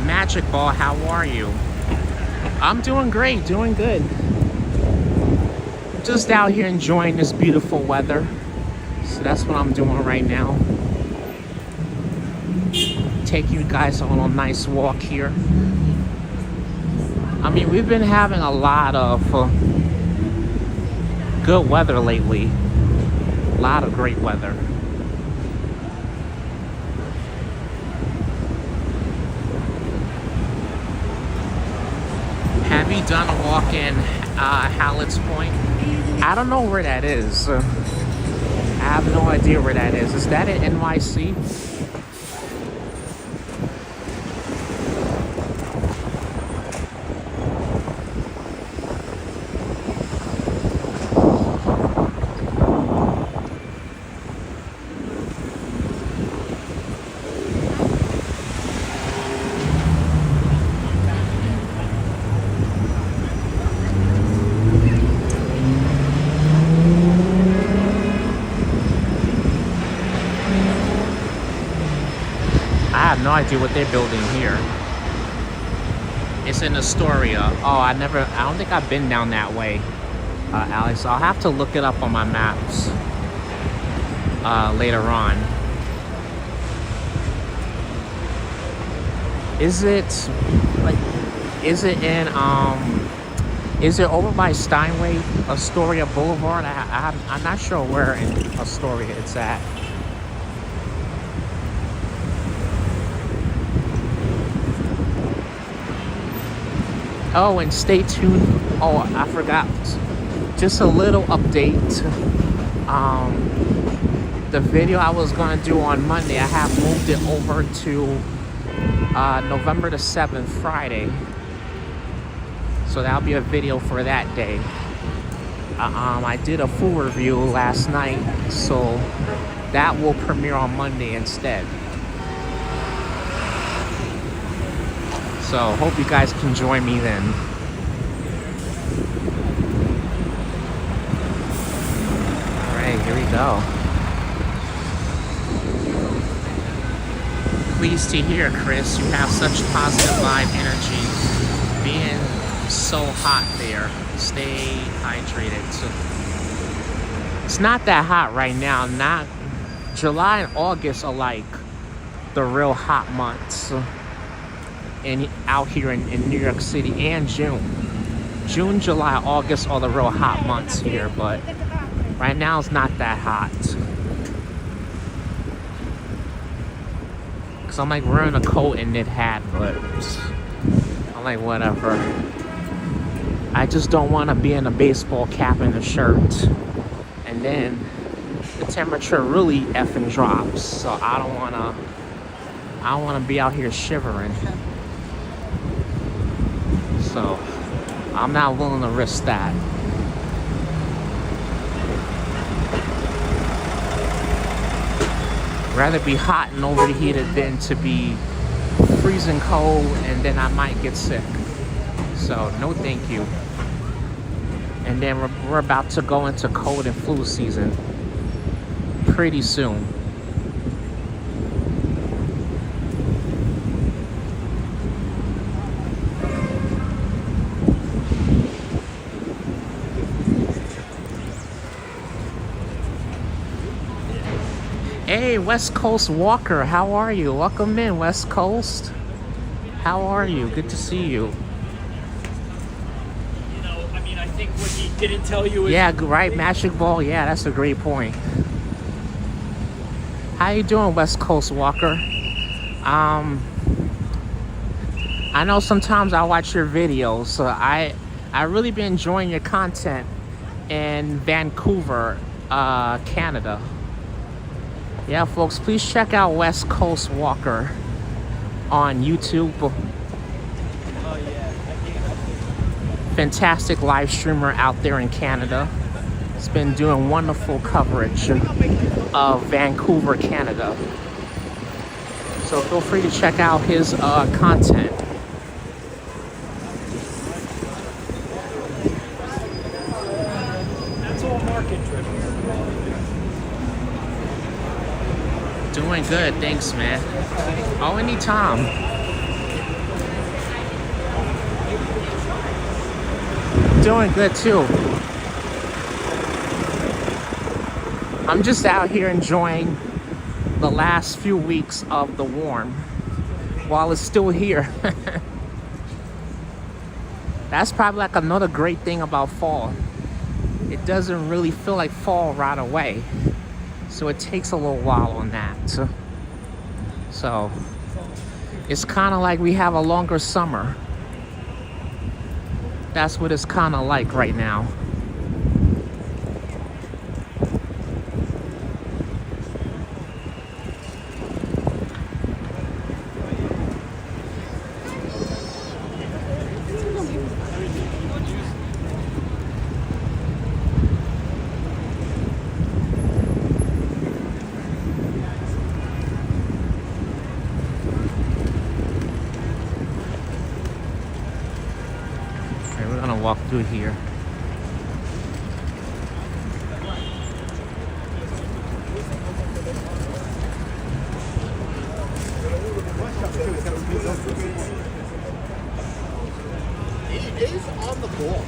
Magic Ball, how are you? I'm doing great, doing good. Just out here enjoying this beautiful weather. So that's what I'm doing right now. Take you guys on a nice walk here. I mean, we've been having a lot of good weather lately. A lot of great weather. Have you done a walk in Hallett's Point? I don't know where that is. I have no idea where that is. Is that in NYC? I have no idea what they're building here. It's in Astoria. Oh, I don't think I've been down that way, Alex. I'll have to look it up on my maps later on. Is it over by Steinway, Astoria Boulevard? I'm not sure where in Astoria it's at. Oh, and stay tuned. Oh, I forgot. Just a little update. The video I was gonna do on Monday, I have moved it over to November the 7th, Friday. So that'll be a video for that day. I did a full review last night, so that will premiere on Monday instead. So hope you guys can join me then. All right, here we go. Pleased to hear, Chris, you have such positive vibe energy. Being so hot there. Stay hydrated. So it's not that hot right now. Not July and August are like the real hot months. Out here in New York City, and June, July, August are the real hot months here, but right now it's not that hot. Cause I'm like wearing a coat and knit hat, but I'm like whatever. I just don't want to be in a baseball cap and a shirt, and then the temperature really effing drops. So I don't wanna be out here shivering. So I'm not willing to risk that. Rather be hot and overheated than to be freezing cold and then I might get sick. So no thank you. And then we're about to go into cold and flu season pretty soon. Hey, West Coast Walker, how are you? Welcome in, West Coast. How are you? Good to see you. You know, I mean, I think what he didn't tell you is... Yeah, right, Magic Ball. Yeah, that's a great point. How you doing, West Coast Walker? I know sometimes I watch your videos, so I really been enjoying your content in Vancouver, Canada. Yeah, folks, please check out West Coast Walker on YouTube. Oh, yeah. Fantastic live streamer out there in Canada. He's been doing wonderful coverage of Vancouver, Canada. So feel free to check out his content. That's all market driven. Doing good, thanks, man. Oh, anytime. Doing good too. I'm just out here enjoying the last few weeks of the warm while it's still here. That's probably like another great thing about fall. It doesn't really feel like fall right away. So it takes a little while on that. So it's kind of like we have a longer summer. That's what it's kind of like right now. Walk through here. It is on the ball.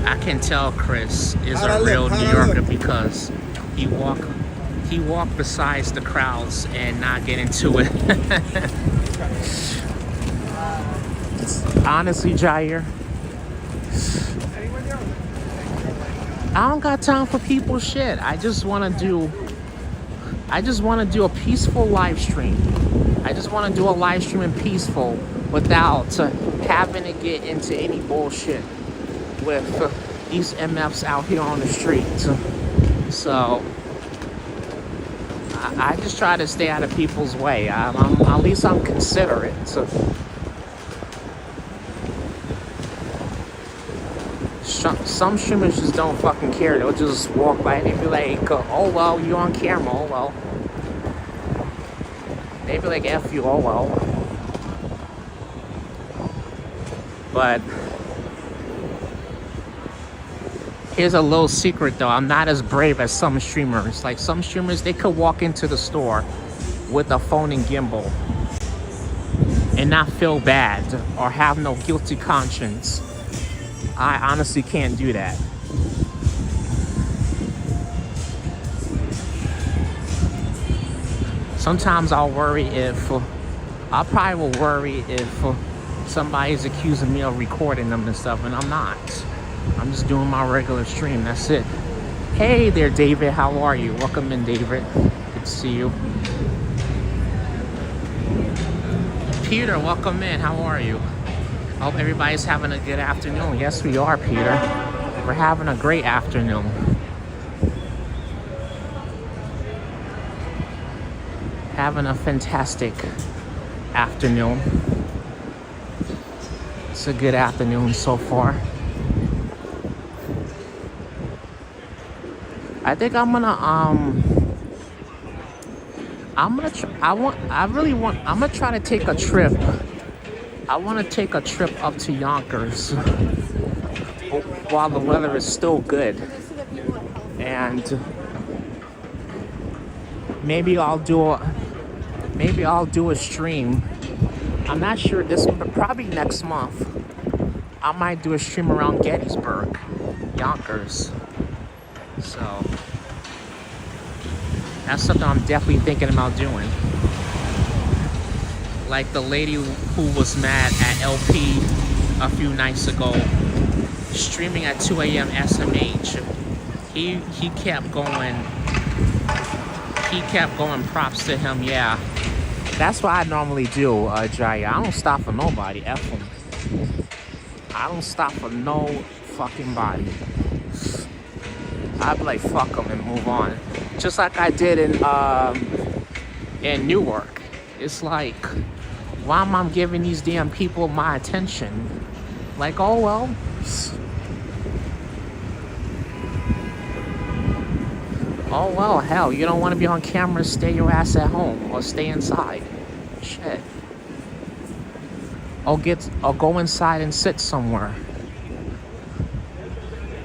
I can tell Chris is a real New Yorker because he walk besides the crowds and not get into it. Honestly, Jair, I don't got time for people's shit. I just want to do a peaceful live stream. I just want to do a live stream and peaceful without having to get into any bullshit with these MFs out here on the street. So I just try to stay out of people's way. At least I'm considerate. So, some streamers just don't fucking care. They'll just walk by and they be like, oh well, you on camera, oh well. They be like, F you, oh well. But here's a little secret though, I'm not as brave as some streamers. Like some streamers, they could walk into the store with a phone and gimbal and not feel bad or have no guilty conscience. I honestly can't do that. Sometimes I probably will worry if somebody's accusing me of recording them and stuff, and I'm not. I'm just doing my regular stream, that's it. Hey there, David, how are you? Welcome in, David. Good to see you. Peter, welcome in, how are you? I hope everybody's having a good afternoon. Yes, we are, Peter. We're having a great afternoon. Having a fantastic afternoon. It's a good afternoon so far. I think I'm gonna try to take a trip. I want to take a trip up to Yonkers while the weather is still good, and maybe I'll do a stream. I'm not sure this, but probably next month. I might do a stream around Gettysburg, Yonkers. So that's something I'm definitely thinking about doing. Like the lady who was mad at LP a few nights ago, streaming at 2 a.m. SMH. He kept going. He kept going. Props to him. Yeah, that's what I normally do, Jaya. I don't stop for nobody. F them. I don't stop for no fucking body. I'd be like, fuck them and move on. Just like I did in Newark. It's like, why am I giving these damn people my attention? Like, oh well. Oh well, hell, you don't want to be on camera, stay your ass at home or stay inside. Shit. Or go inside and sit somewhere.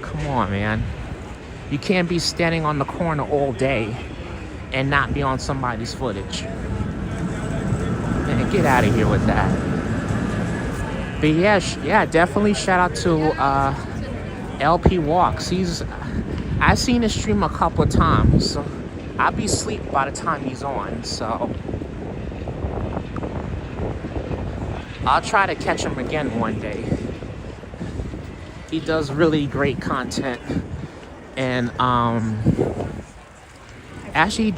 Come on, man. You can't be standing on the corner all day and not be on somebody's footage. Man, get out of here with that. But yeah, definitely shout out to LP Walks. I've seen his stream a couple of times. So I'll be asleep by the time he's on, so I'll try to catch him again one day. He does really great content. And actually he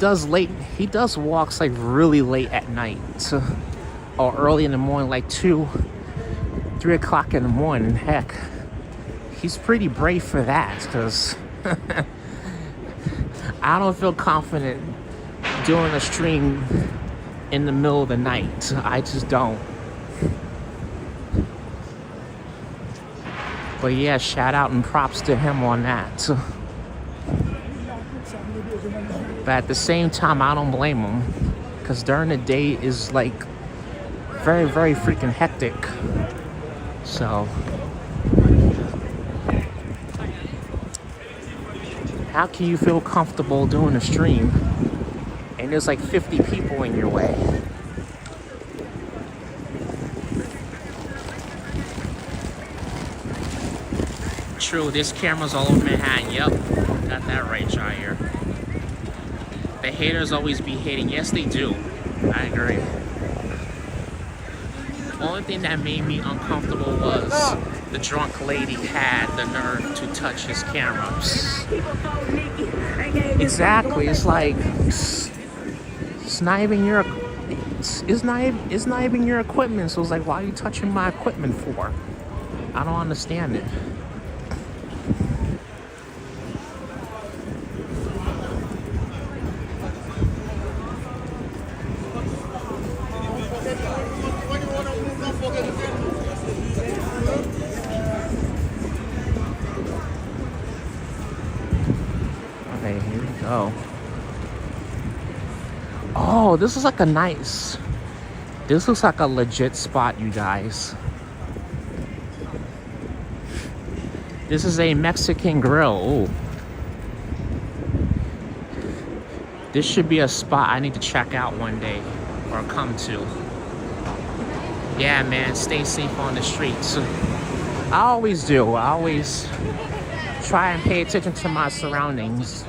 does walks like really late at night, or early in the morning, like 2-3 o'clock in the morning. Heck, he's pretty brave for that, because I don't feel confident doing a stream in the middle of the night. I just don't. But yeah, shout out and props to him on that. But at the same time, I don't blame him, because during the day is like very, very freaking hectic. So how can you feel comfortable doing a stream and there's like 50 people in your way? True, this camera's all over Manhattan. Yep, got that right, Jair. The haters always be hating. Yes, they do. I agree. The only thing that made me uncomfortable was the drunk lady had the nerve to touch his camera. Exactly. It's like, it's not even your equipment. So it's like, why are you touching my equipment for? I don't understand it. Okay, here we go. Oh, this is like a nice... This looks like a legit spot, you guys. This is a Mexican grill. Ooh. This should be a spot I need to check out one day, or come to. Yeah, man, stay safe on the streets. I always do. I always try and pay attention to my surroundings.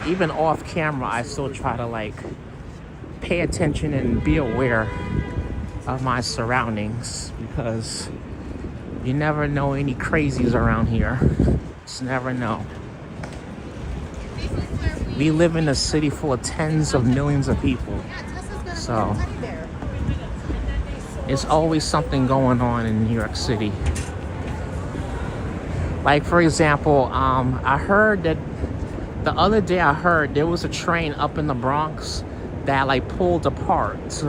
Even off camera, I still try to like pay attention and be aware of my surroundings, because you never know any crazies around here. Just never know. We live in a city full of tens of millions of people, so it's always something going on in New York City. Like, for example, I heard that the other day, I heard there was a train up in the Bronx that like pulled apart.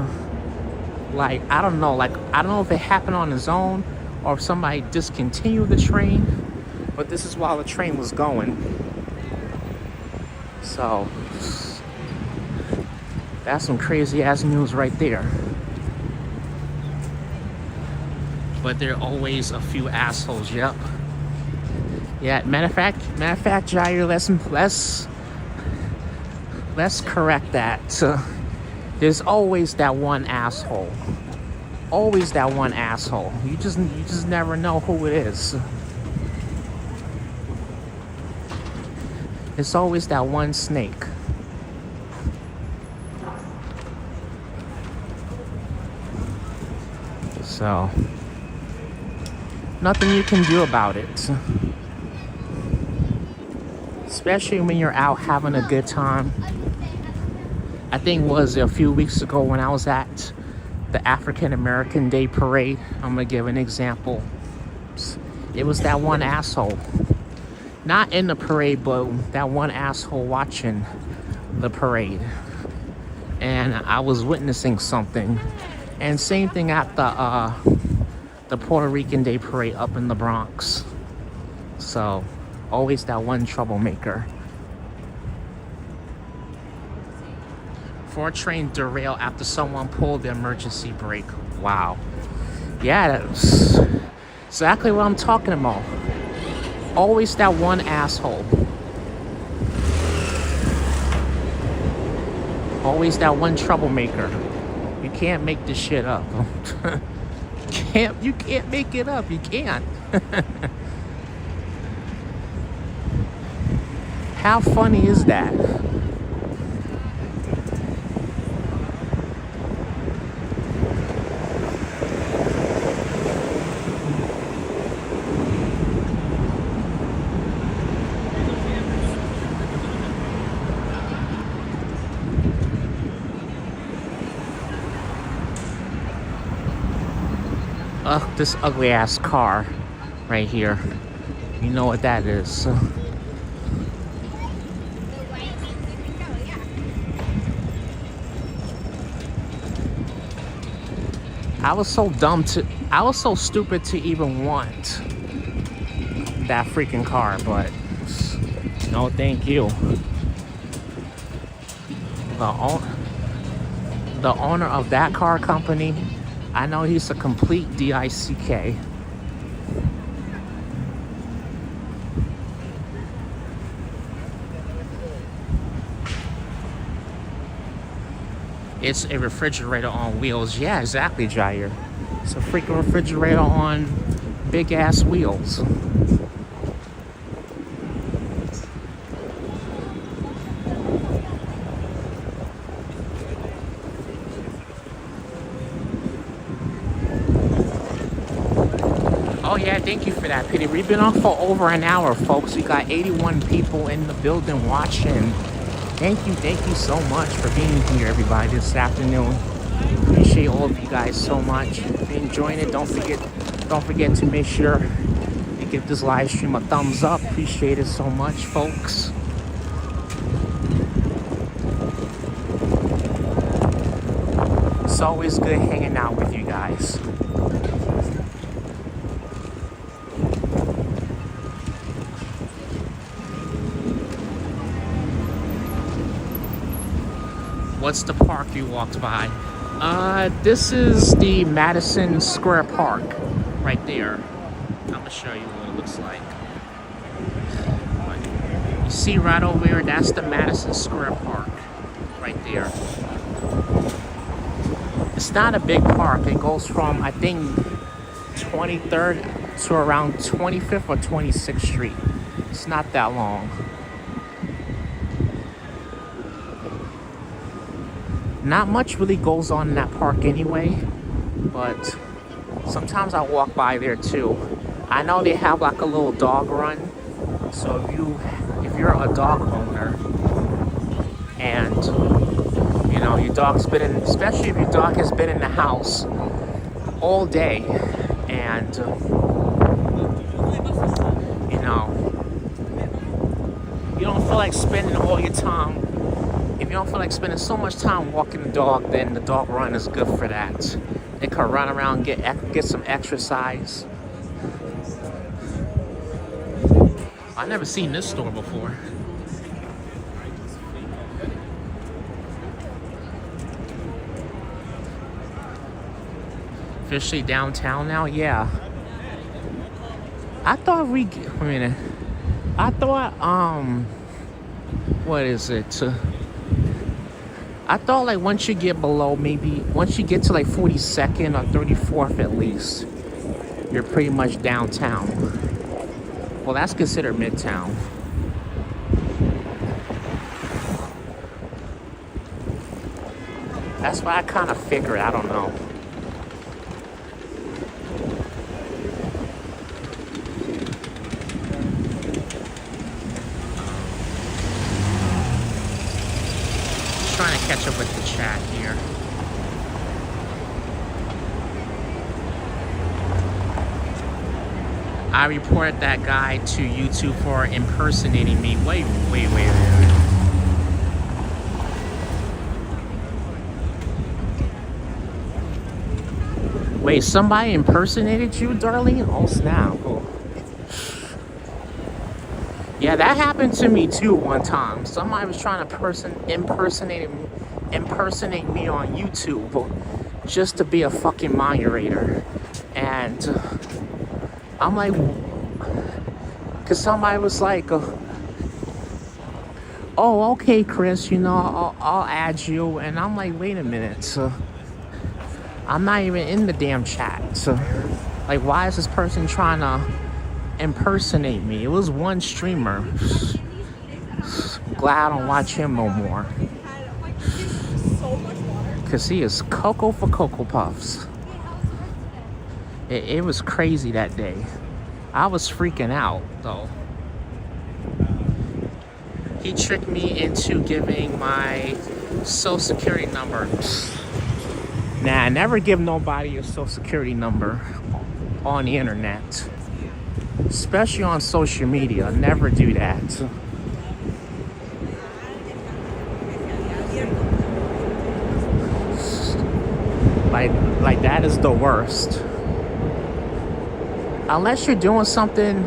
Like, I don't know if it happened on its own or if somebody discontinued the train, but this is while the train was going. So that's some crazy ass news right there. But there are always a few assholes. Yep. Yeah. Matter of fact, Jair, let's correct that. There's always that one asshole. Always that one asshole. You just never know who it is. It's always that one snake. So nothing you can do about it. Especially when you're out having a good time. I think it was a few weeks ago when I was at the African American Day Parade. I'm gonna give an example. It was that one asshole. Not in the parade, but that one asshole watching the parade. And I was witnessing something. And same thing at the Puerto Rican Day Parade up in the Bronx. So, always that one troublemaker. 4 train derail after someone pulled the emergency brake. Wow. Yeah, that's exactly what I'm talking about. Always that one asshole. Always that one troublemaker. You can't make this shit up. You can't make it up. You can't. How funny is that? This ugly ass car right here. You know what that is. I was so stupid to even want that freaking car, but no thank you. The owner of that car company, I know he's a complete DICK. It's a refrigerator on wheels. Yeah, exactly, Jair. It's a freaking refrigerator on big ass wheels. Oh yeah, thank you for that, Pity. We've been on for over an hour, folks. We got 81 people in the building watching. Thank you so much for being here, everybody, this afternoon. Appreciate all of you guys so much. If you're enjoying it, don't forget to make sure you give this live stream a thumbs up. Appreciate it so much, folks. It's always good hanging out with you guys. What's the park you walked by? This is the Madison Square Park right there. I'm gonna show you what it looks like. You see right over there, that's the Madison Square Park right there. It's not a big park. It goes from, I think, 23rd to around 25th or 26th Street. It's not that long. Not much really goes on in that park anyway, but sometimes I walk by there too. I know they have like a little dog run, so if you're a dog owner and you know your dog's been in, especially if your dog has been in the house all day, and you know you don't feel like spending all your time If you don't feel like spending so much time walking the dog, then the dog run is good for that. It can run around, get some exercise. I've never seen this store before. Officially downtown now? Yeah. I thought what is it? I thought like once you get below, maybe once you get to like 42nd or 34th at least, you're pretty much downtown. Well, that's considered Midtown. That's why I kind of figured, I don't know. Trying to catch up with the chat here. I reported that guy to YouTube for impersonating me. Wait. Wait, somebody impersonated you, Darlene? Oh, snap. Yeah, that happened to me too one time. Somebody was trying to impersonate me on YouTube just to be a fucking moderator. And I'm like, because somebody was like, oh, okay, Chris, you know, I'll add you. And I'm like, wait a minute. So I'm not even in the damn chat. So, like, why is this person trying to impersonate me? It was one streamer. Glad I don't watch him no more. Because he is Cocoa for Cocoa Puffs. It was crazy that day. I was freaking out, though. He tricked me into giving my social security number. Nah, I never give nobody a social security number on the internet. Especially on social media. Never do that. Like that is the worst. Unless you're doing something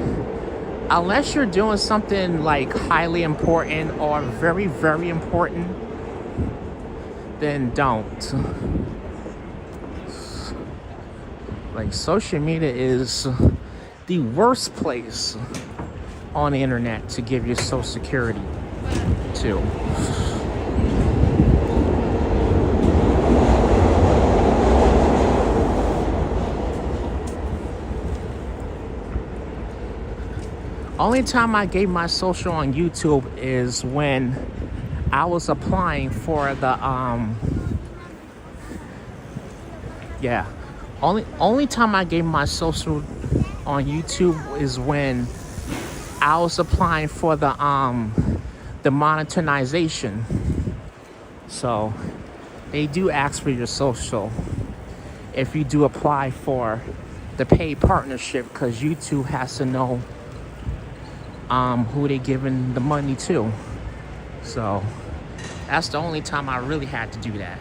like highly important or very, very important, then don't. Like, social media is the worst place on the internet to give your social security to. Only time I gave my social on YouTube is when I was applying for the only time I gave my social on YouTube is when I was applying for the monetization. So they do ask for your social if you do apply for the paid partnership, because YouTube has to know who they giving the money to. So that's the only time I really had to do that.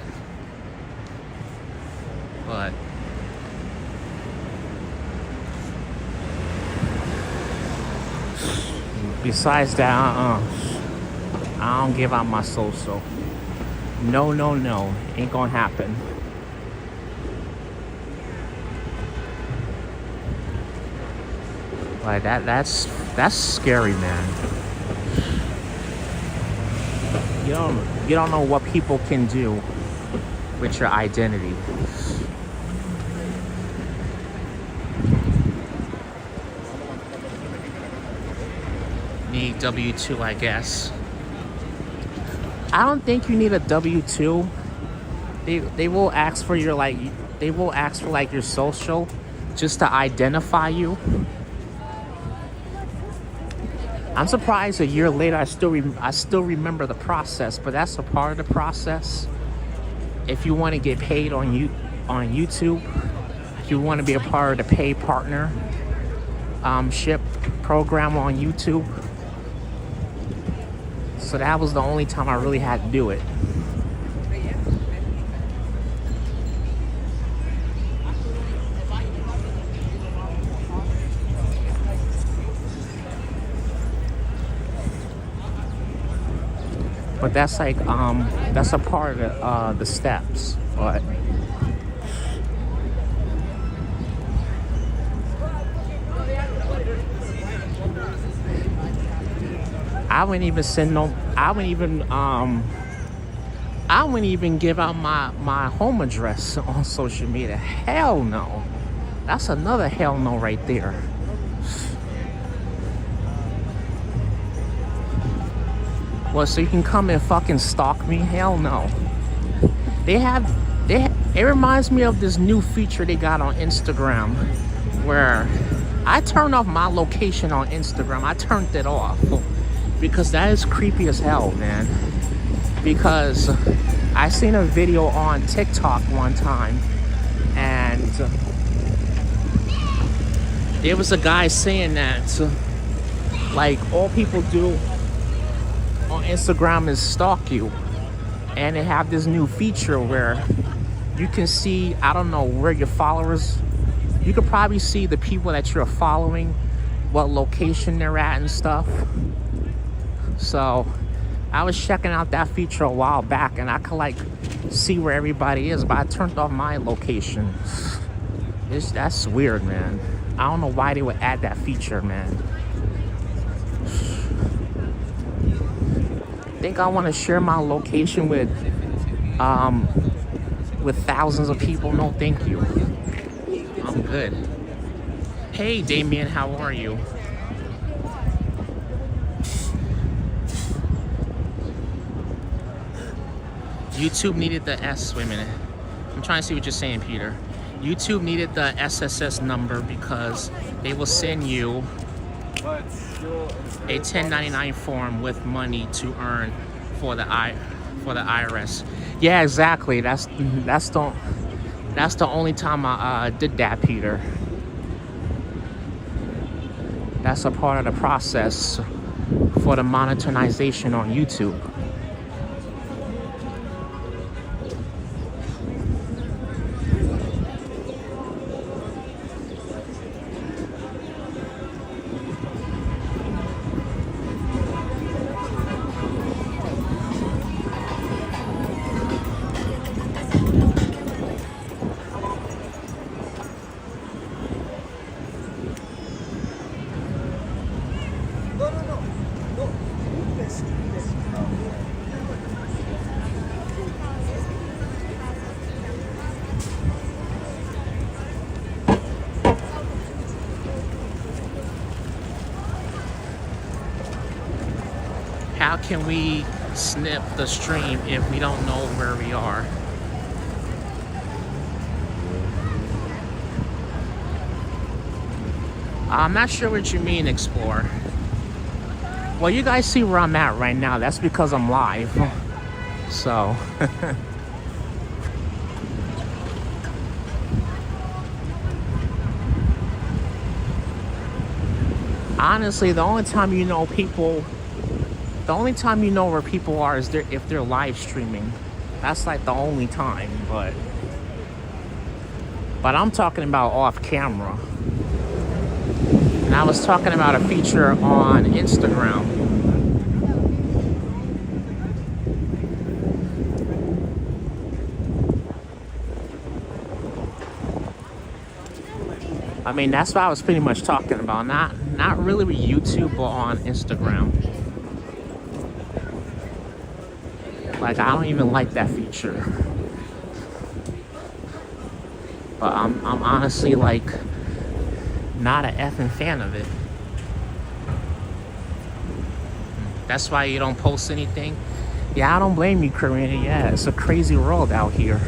But besides that, I don't give out my social. No, ain't gonna happen. Like that's scary, man. You don't know what people can do with your identity. Need W-2, I guess. I don't think you need a W-2. They will ask for your your social just to identify you. I'm surprised a year later I still remember the process, but that's a part of the process. If you want to get paid on YouTube, if you want to be a part of the paid partner ship program on YouTube. So that was the only time I really had to do it. But that's like that's a part of the steps. But I wouldn't even send no. I wouldn't even give out my home address on social media. Hell no. That's another hell no right there. Well, so you can come and fucking stalk me? Hell no. It reminds me of this new feature they got on Instagram where I turned off my location on Instagram. I turned it off because that is creepy as hell, man. Because I seen a video on TikTok one time and there was a guy saying that like all people do on Instagram is stalk you, and they have this new feature where you can see, I don't know where your followers, you could probably see the people that you're following, what location they're at and stuff. So I was checking out that feature a while back and I could like see where everybody is, but I turned off my location. That's weird, man. I don't know why they would add that feature, man. Think I want to share my location with thousands of people? No, thank you. I'm good. Hey, Damien, how are you? YouTube needed the S. Wait a minute. I'm trying to see what you're saying, Peter. YouTube needed the SSS number because they will send you a 1099 form with money to earn for the IRS. Yeah, exactly. That's the only time I did that, Peter. That's a part of the process for the monetization on YouTube. How can we snip the stream if we don't know where we are? I'm not sure what you mean, Explore. Well, you guys see where I'm at right now. That's because I'm live. So. Honestly, the only time you know people... The only time you know where people are is if they're live streaming. That's like the only time, but I'm talking about off camera. And I was talking about a feature on Instagram. I mean, that's what I was pretty much talking about. Not really with YouTube, but on Instagram. Like, I don't even like that feature. But I'm honestly, like, not an effing fan of it. That's why you don't post anything? Yeah, I don't blame you, Karina. Yeah, it's a crazy world out here.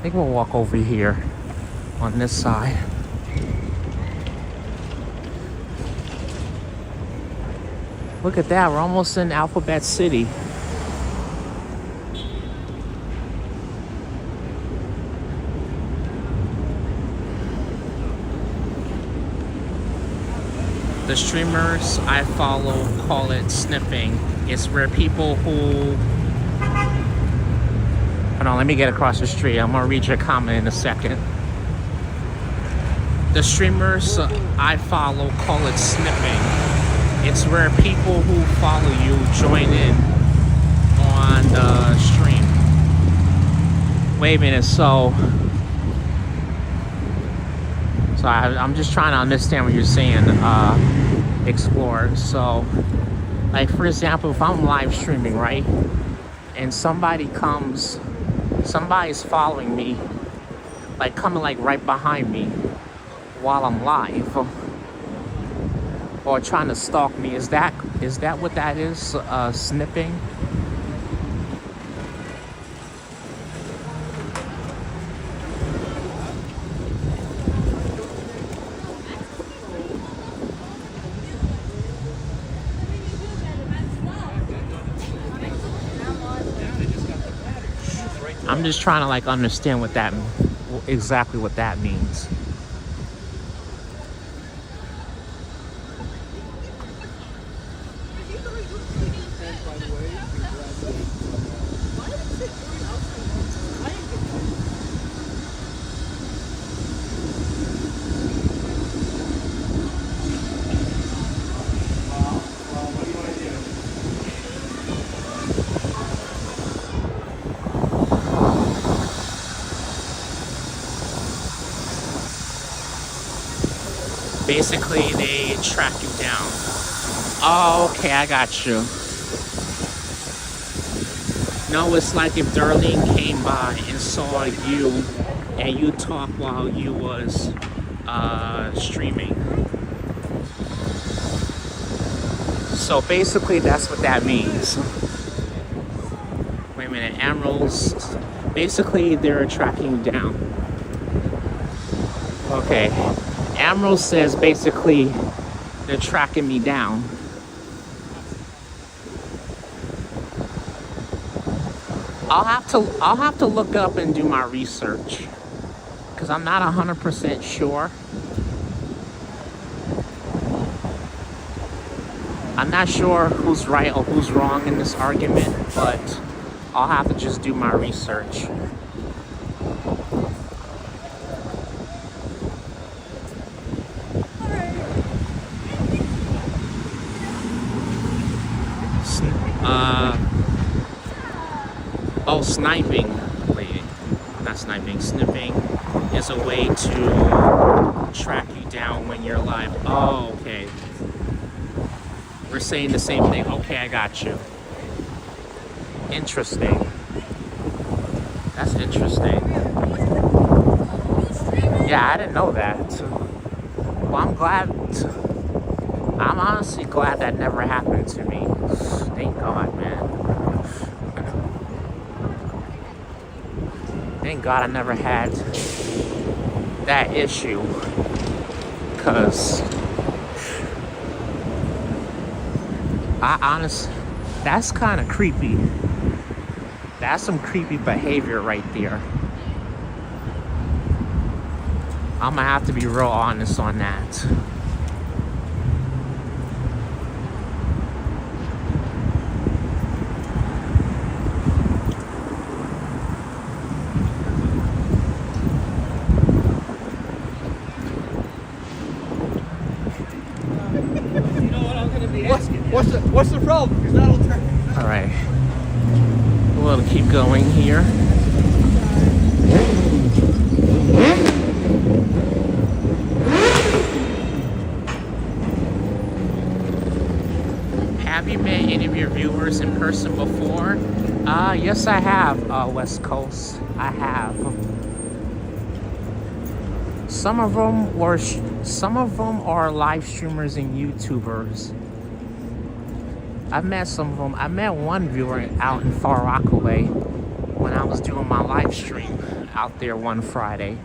think we'll walk over here on this side. Look at that, we're almost in Alphabet City. The streamers I follow call it sniping. It's where people who... Hold on, let me get across the street. I'm gonna read your comment in a second. The streamers I follow call it snipping. It's where people who follow you join in on the stream. Wait a minute, so I'm just trying to understand what you're saying, Explorer. So, like for example, if I'm live streaming, right, and somebody's following me, like coming like right behind me while I'm live, or trying to stalk me, is that what that is? Snipping? I'm just trying to like understand what that exactly what that means. Basically, they track you down. Oh, okay, I got you. No, it's like if Darlene came by and saw you and you talked while you was streaming. So basically, that's what that means. Wait a minute, emeralds. Basically, they're tracking you down. Okay. Emerald says basically they're tracking me down. I'll have to look up and do my research because I'm not 100% sure. I'm not sure who's right or who's wrong in this argument, but I'll have to just do my research. Oh, sniping. Wait, not sniping. Snipping is a way to track you down when you're live. Oh, okay. We're saying the same thing. Okay, I got you. Interesting. That's interesting. Yeah, I didn't know that. Well, I'm glad. I'm honestly glad that never happened to me. Thank God, man. Thank God I never had that issue. Because that's kind of creepy. That's some creepy behavior right there. I'm gonna have to be real honest on that. What's the problem? Because that'll turn. All right, we'll keep going here. Have you met any of your viewers in person before? Yes, I have. West Coast, I have. Some of them are live streamers and YouTubers. I've met some of them. I met one viewer out in Far Rockaway when I was doing my live stream. out there one Friday.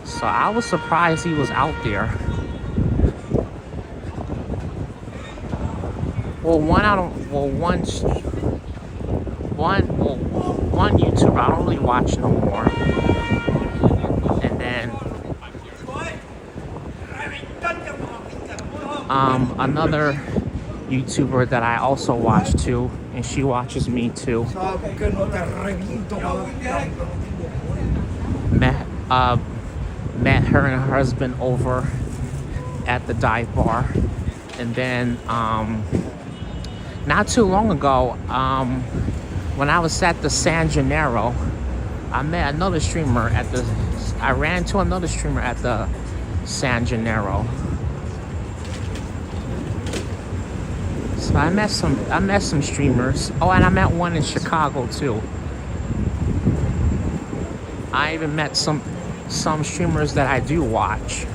So I was surprised he was out there. Well, one YouTuber I don't really watch no more. And then another YouTuber that I also watch too, and she watches me too. Met her and her husband over at the dive bar, and then not too long ago, when I was at the San Gennaro, I met another streamer at the. I ran into another streamer at the San Gennaro. So I met some streamers. Oh, and I met one in Chicago too. I even met some streamers that I do watch.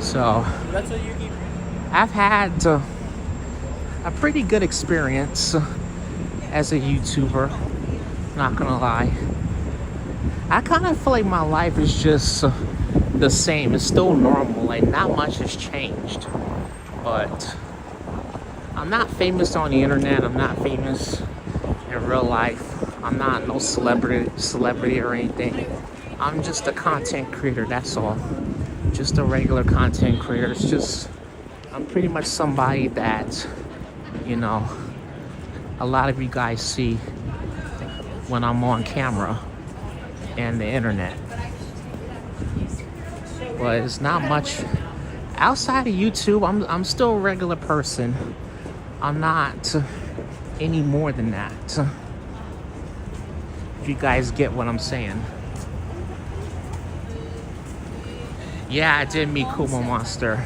So I've had a pretty good experience as a YouTuber, not gonna lie. I kind of feel like my life is just the same. It's still normal, like not much has changed. But I'm not famous on the internet. I'm not famous in real life. I'm not no celebrity or anything. I'm just a content creator, that's all. Just a regular content creator. It's just, I'm pretty much somebody that, you know, a lot of you guys see when I'm on camera and the internet. But it's not much. Outside of YouTube, I'm still a regular person. I'm not any more than that. If you guys get what I'm saying. Yeah, I did meet Kumo Monster.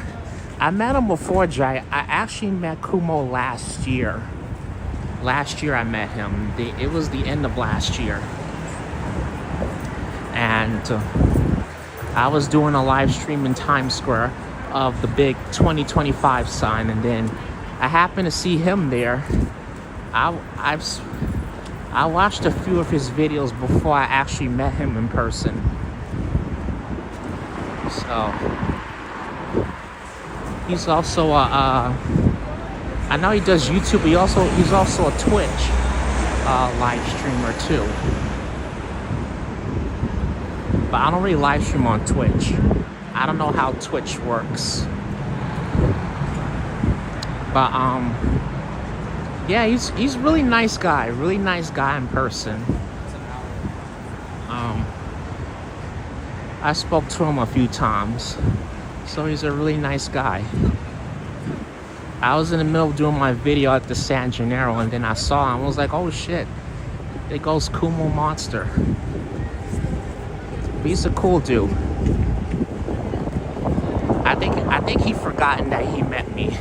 I met him before Jai. I actually met Kumo last year. Last year I met him. It was the end of last year. And I was doing a live stream in Times Square of the big 2025 sign, and then I happened to see him there. I watched a few of his videos before I actually met him in person. So he's also I know he does YouTube, but he's also a Twitch live streamer too. But I don't really live stream on Twitch. I don't know how Twitch works. But yeah, he's a really nice guy in person. I spoke to him a few times, so he's a really nice guy. I was in the middle of doing my video at the San Gennaro, and then I saw him. I was like, oh shit, there goes Kumo Monster. But he's a cool dude. I think he forgotten that he met me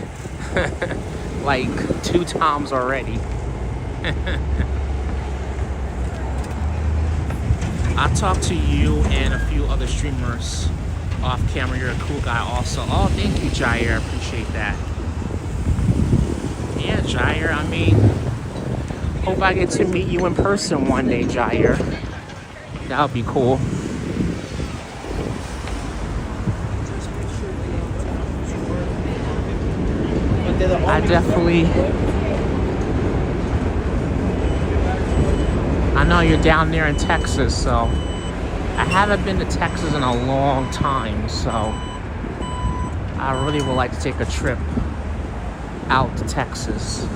like 2 times already. I talked to you and a few other streamers off camera. You're a cool guy also. Oh, thank you, Jair. I appreciate that. Yeah, Jair. I mean, hope I get to meet you in person one day, Jair. That would be cool. I know you're down there in Texas, so I haven't been to Texas in a long time, so I really would like to take a trip out to Texas.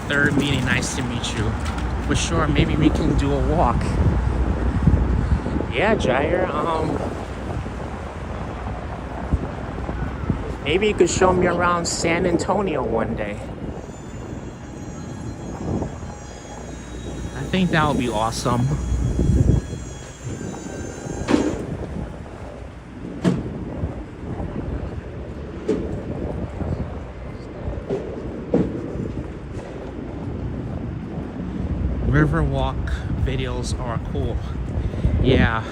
Third meeting, nice to meet you. For sure, maybe we can do a walk. Yeah, Jair, maybe you could show me around San Antonio one day. I think that would be awesome. Riverwalk videos are cool. Yeah.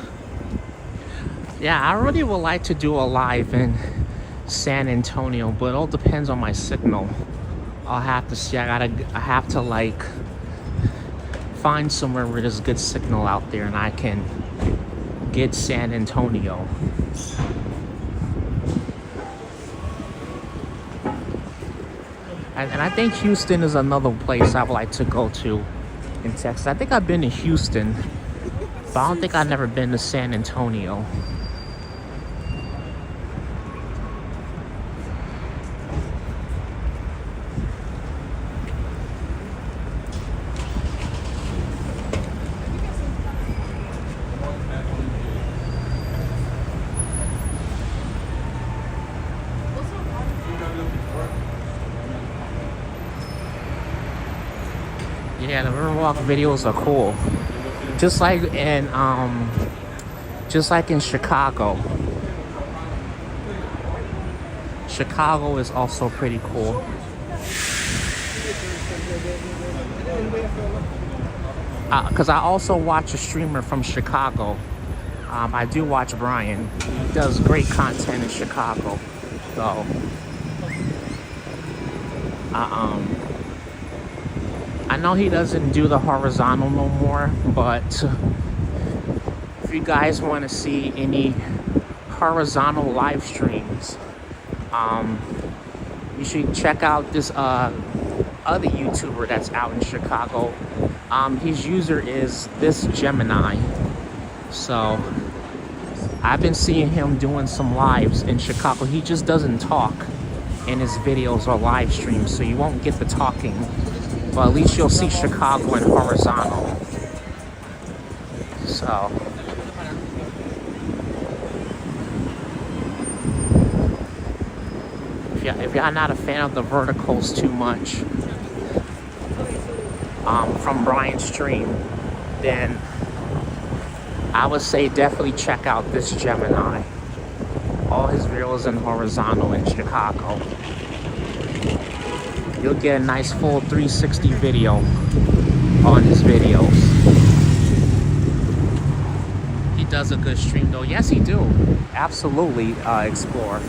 Yeah, I really would like to do a live in San Antonio, but it all depends on my signal. I'll have to see. I have to like find somewhere where there's good signal out there and I can get San Antonio. And I think Houston is another place I would like to go to in Texas. I think I've been to Houston, but I don't think I've never been to San Antonio. Yeah, the Riverwalk videos are cool. Just like in Chicago. Chicago is also pretty cool. Because I also watch a streamer from Chicago. I do watch Bryant. He does great content in Chicago. So, I know he doesn't do the horizontal no more, but if you guys want to see any horizontal live streams, you should check out this other YouTuber that's out in Chicago. His user is this Gemini. So I've been seeing him doing some lives in Chicago. He just doesn't talk in his videos or live streams, so you won't get the talking. But at least you'll see Chicago in horizontal. So if you're not a fan of the verticals too much from Bryant's stream, then I would say definitely check out this Gemini. All his videos in horizontal in Chicago. You'll get a nice full 360 video on his videos. He does a good stream though. Yes, he do. Absolutely, Explore.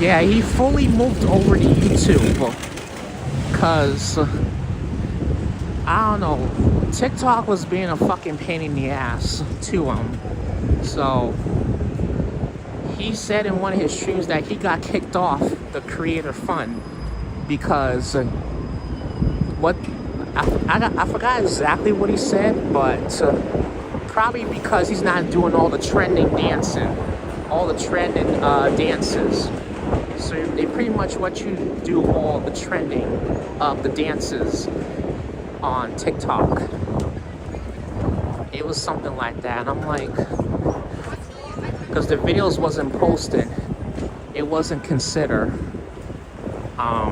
Yeah, he fully moved over to YouTube because, I don't know, TikTok was being a fucking pain in the ass to him. So he said in one of his streams that he got kicked off the Creator Fund because I forgot exactly what he said, but probably because he's not doing all the trending dancing, all the trending dances. So they pretty much let you do all the trending of the dances on TikTok. It was something like that, and I'm like, because the videos wasn't posted, it wasn't considered, I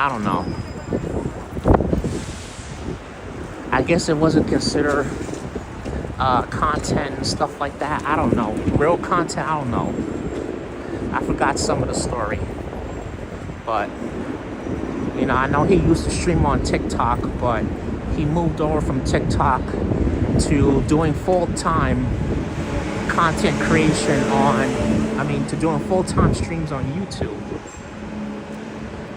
don't know. I guess it wasn't considered content and stuff like that. I don't know. Real content, I don't know. I forgot some of the story. But, you know, I know he used to stream on TikTok, but he moved over from TikTok to doing full-time content creation to doing full-time streams on YouTube.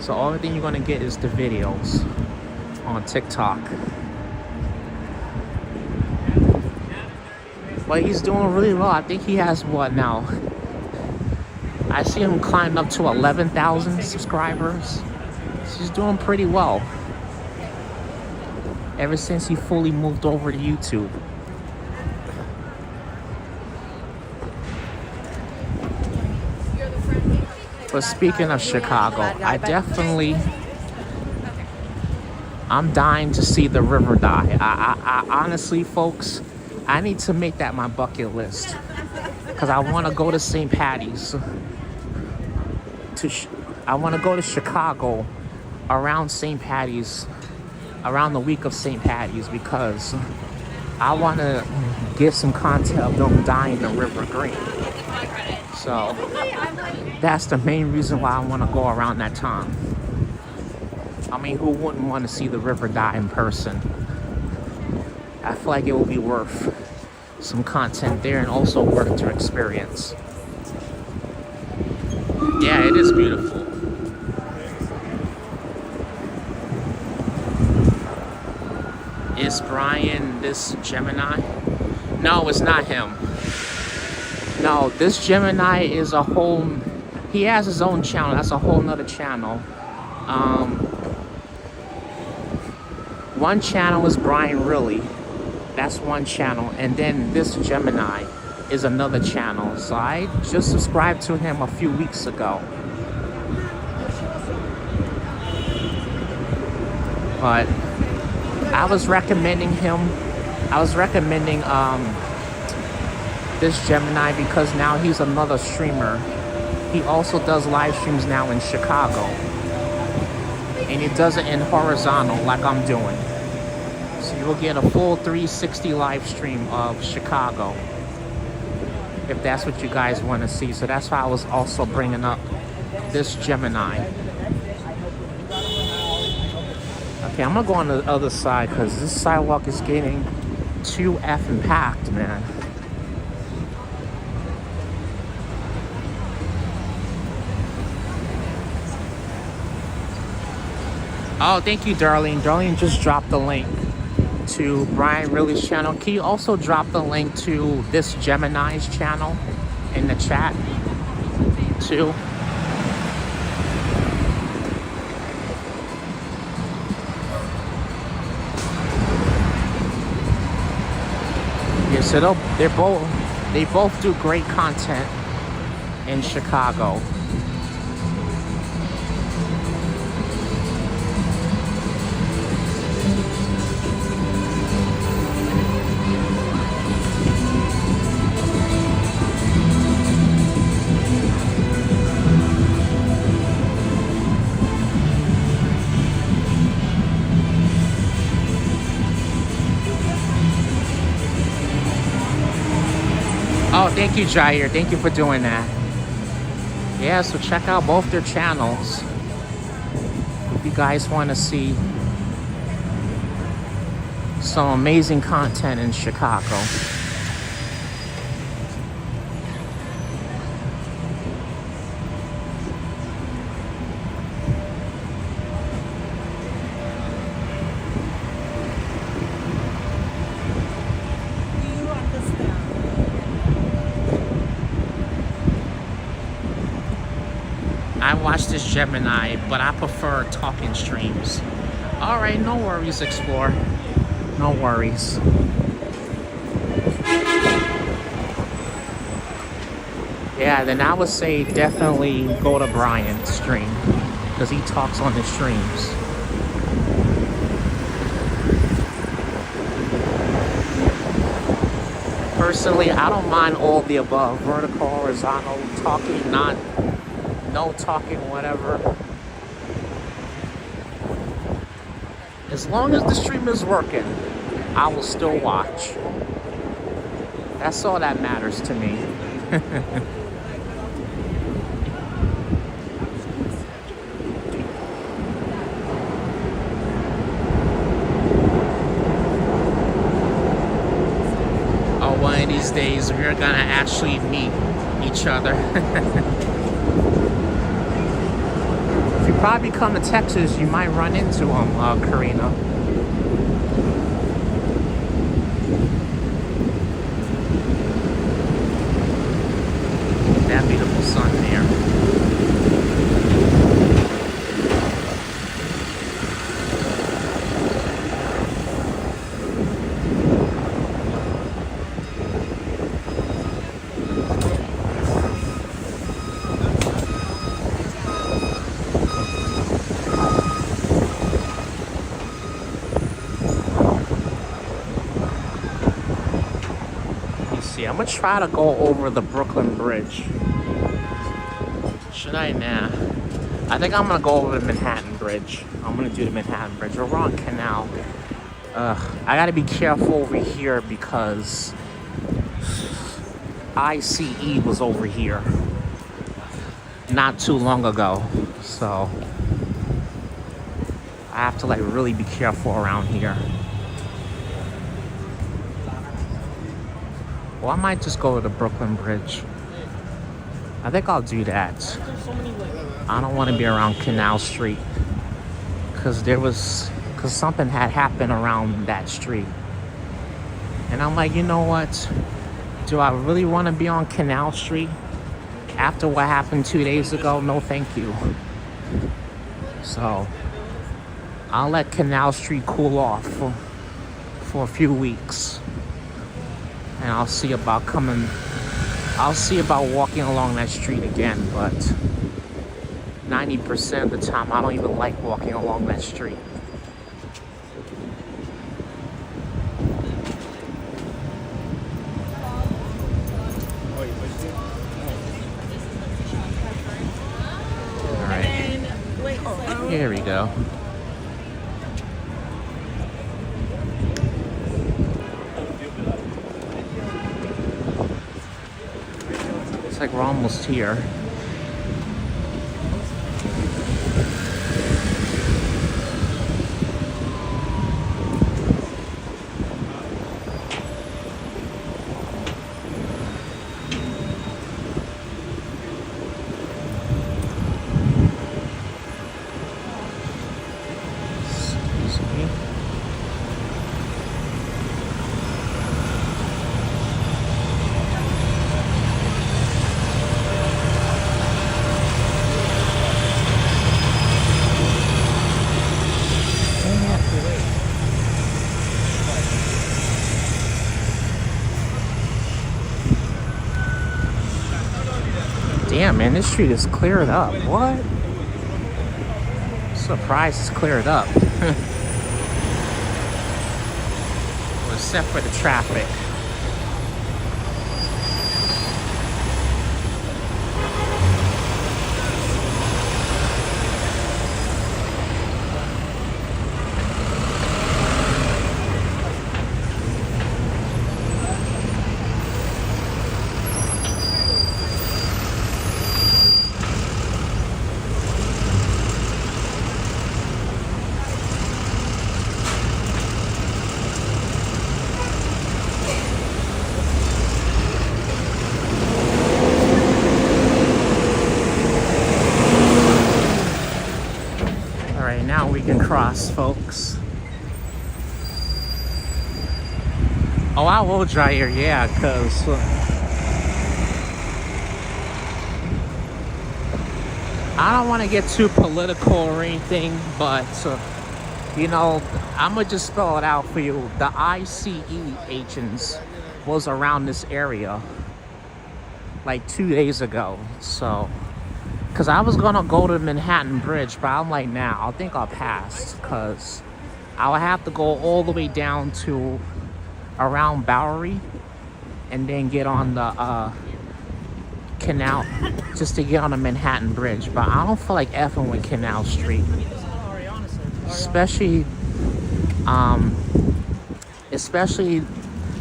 So only thing you're gonna get is the videos on TikTok. But he's doing really well. I think he has what now? I see him climb up to 11,000 subscribers. So he's doing pretty well. Ever since he fully moved over to YouTube. But speaking of Chicago, I'm dying to see the river die. I honestly, folks, I need to make that my bucket list. Because I want to go to St. Patty's. I want to go to Chicago around St. Patty's, around the week of St. Patty's, because I want to get some content of them dyeing the river green. So that's the main reason why I want to go around that time. I mean, who wouldn't want to see the river die in person? I feel like it will be worth some content there and also worth to experience. Yeah, it is beautiful. Is Brian this Gemini? No, it's not him. No, this Gemini is a whole... He has his own channel. That's a whole nother channel. One channel is Brian Really. That's one channel. And then this Gemini is another channel. So I just subscribed to him a few weeks ago. But I was recommending him. I was recommending this Gemini because now he's another streamer. He also does live streams now in Chicago. And he does it in horizontal like I'm doing. So you'll get a full 360 live stream of Chicago, if that's what you guys want to see. So that's why I was also bringing up this Gemini. Okay, I'm gonna go on the other side because this sidewalk is getting too effing packed, man. Oh, thank you, Darlene. Darlene just dropped the link to Brian Really's channel. Can you also drop the link to this Gemini's channel in the chat too? Yeah, so they both do great content in Chicago. Oh, thank you, Jair. Thank you for doing that. Yeah, so check out both their channels if you guys want to see some amazing content in Chicago. I watch this Gemini, but I prefer talking streams. All right, no worries, Explore. No worries. Yeah, then I would say definitely go to Bryant's stream because he talks on his streams. Personally, I don't mind all the above. Vertical, horizontal, talking, not... no talking, whatever. As long as the stream is working, I will still watch. That's all that matters to me. Oh, one of these days we're gonna actually meet each other. Probably come to Texas, you might run into him, Karina. That beautiful sun there. I'm gonna try to go over the Brooklyn Bridge. Should I? Nah. I think I'm gonna go over the Manhattan Bridge. I'm gonna do the Manhattan Bridge. We're on Canal. I gotta be careful over here because ICE was over here not too long ago. So I have to like really be careful around here. Well, I might just go to the Brooklyn Bridge. I think I'll do that. I don't want to be around Canal Street because something had happened around that street. And I'm like, you know what? Do I really want to be on Canal Street after what happened 2 days ago? No, thank you. So I'll let Canal Street cool off for a few weeks. And I'll see about walking along that street again, but 90% of the time I don't even like walking along that street. Alright. Here we go. Like we're almost here. Damn, man, this street is cleared up. What? Surprised it's cleared up. Well, except for the traffic. Now we can cross, folks. Oh, I will dry here, yeah, because I don't want to get too political or anything, but you know, I'm gonna just spell it out for you. The ICE agents was around this area like 2 days ago, so. Because I was going to go to Manhattan Bridge, but I'm like, nah, I think I'll pass. Because I'll have to go all the way down to around Bowery and then get on the canal just to get on the Manhattan Bridge. But I don't feel like effing with Canal Street. Especially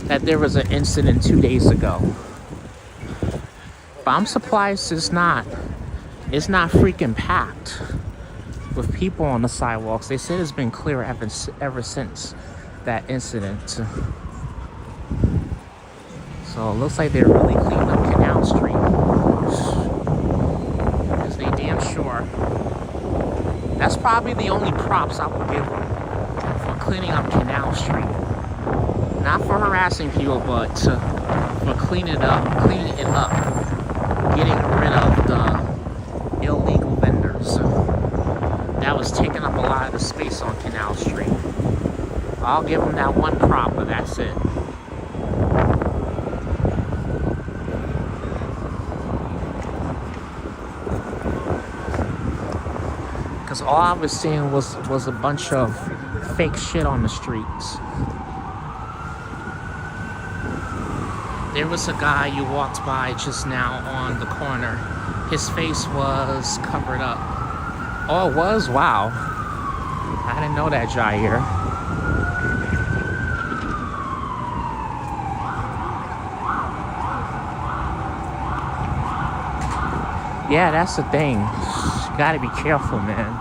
that there was an incident 2 days ago. But I'm surprised it's not freaking packed with people on the sidewalks. They said it's been clear ever since that incident. So it looks like they're really cleaning up Canal Street. Because they damn sure. That's probably the only props I would give them for cleaning up Canal Street. Not for harassing people, but for cleaning it up, getting rid of the illegal vendors that was taking up a lot of the space on Canal Street. I'll give them that one prop, but that's it. Because all I was seeing was a bunch of fake shit on the streets. There was a guy you walked by just now on the corner. His face was covered up. Oh, it was? Wow. I didn't know that, Jair. Yeah, that's the thing. You gotta be careful, man.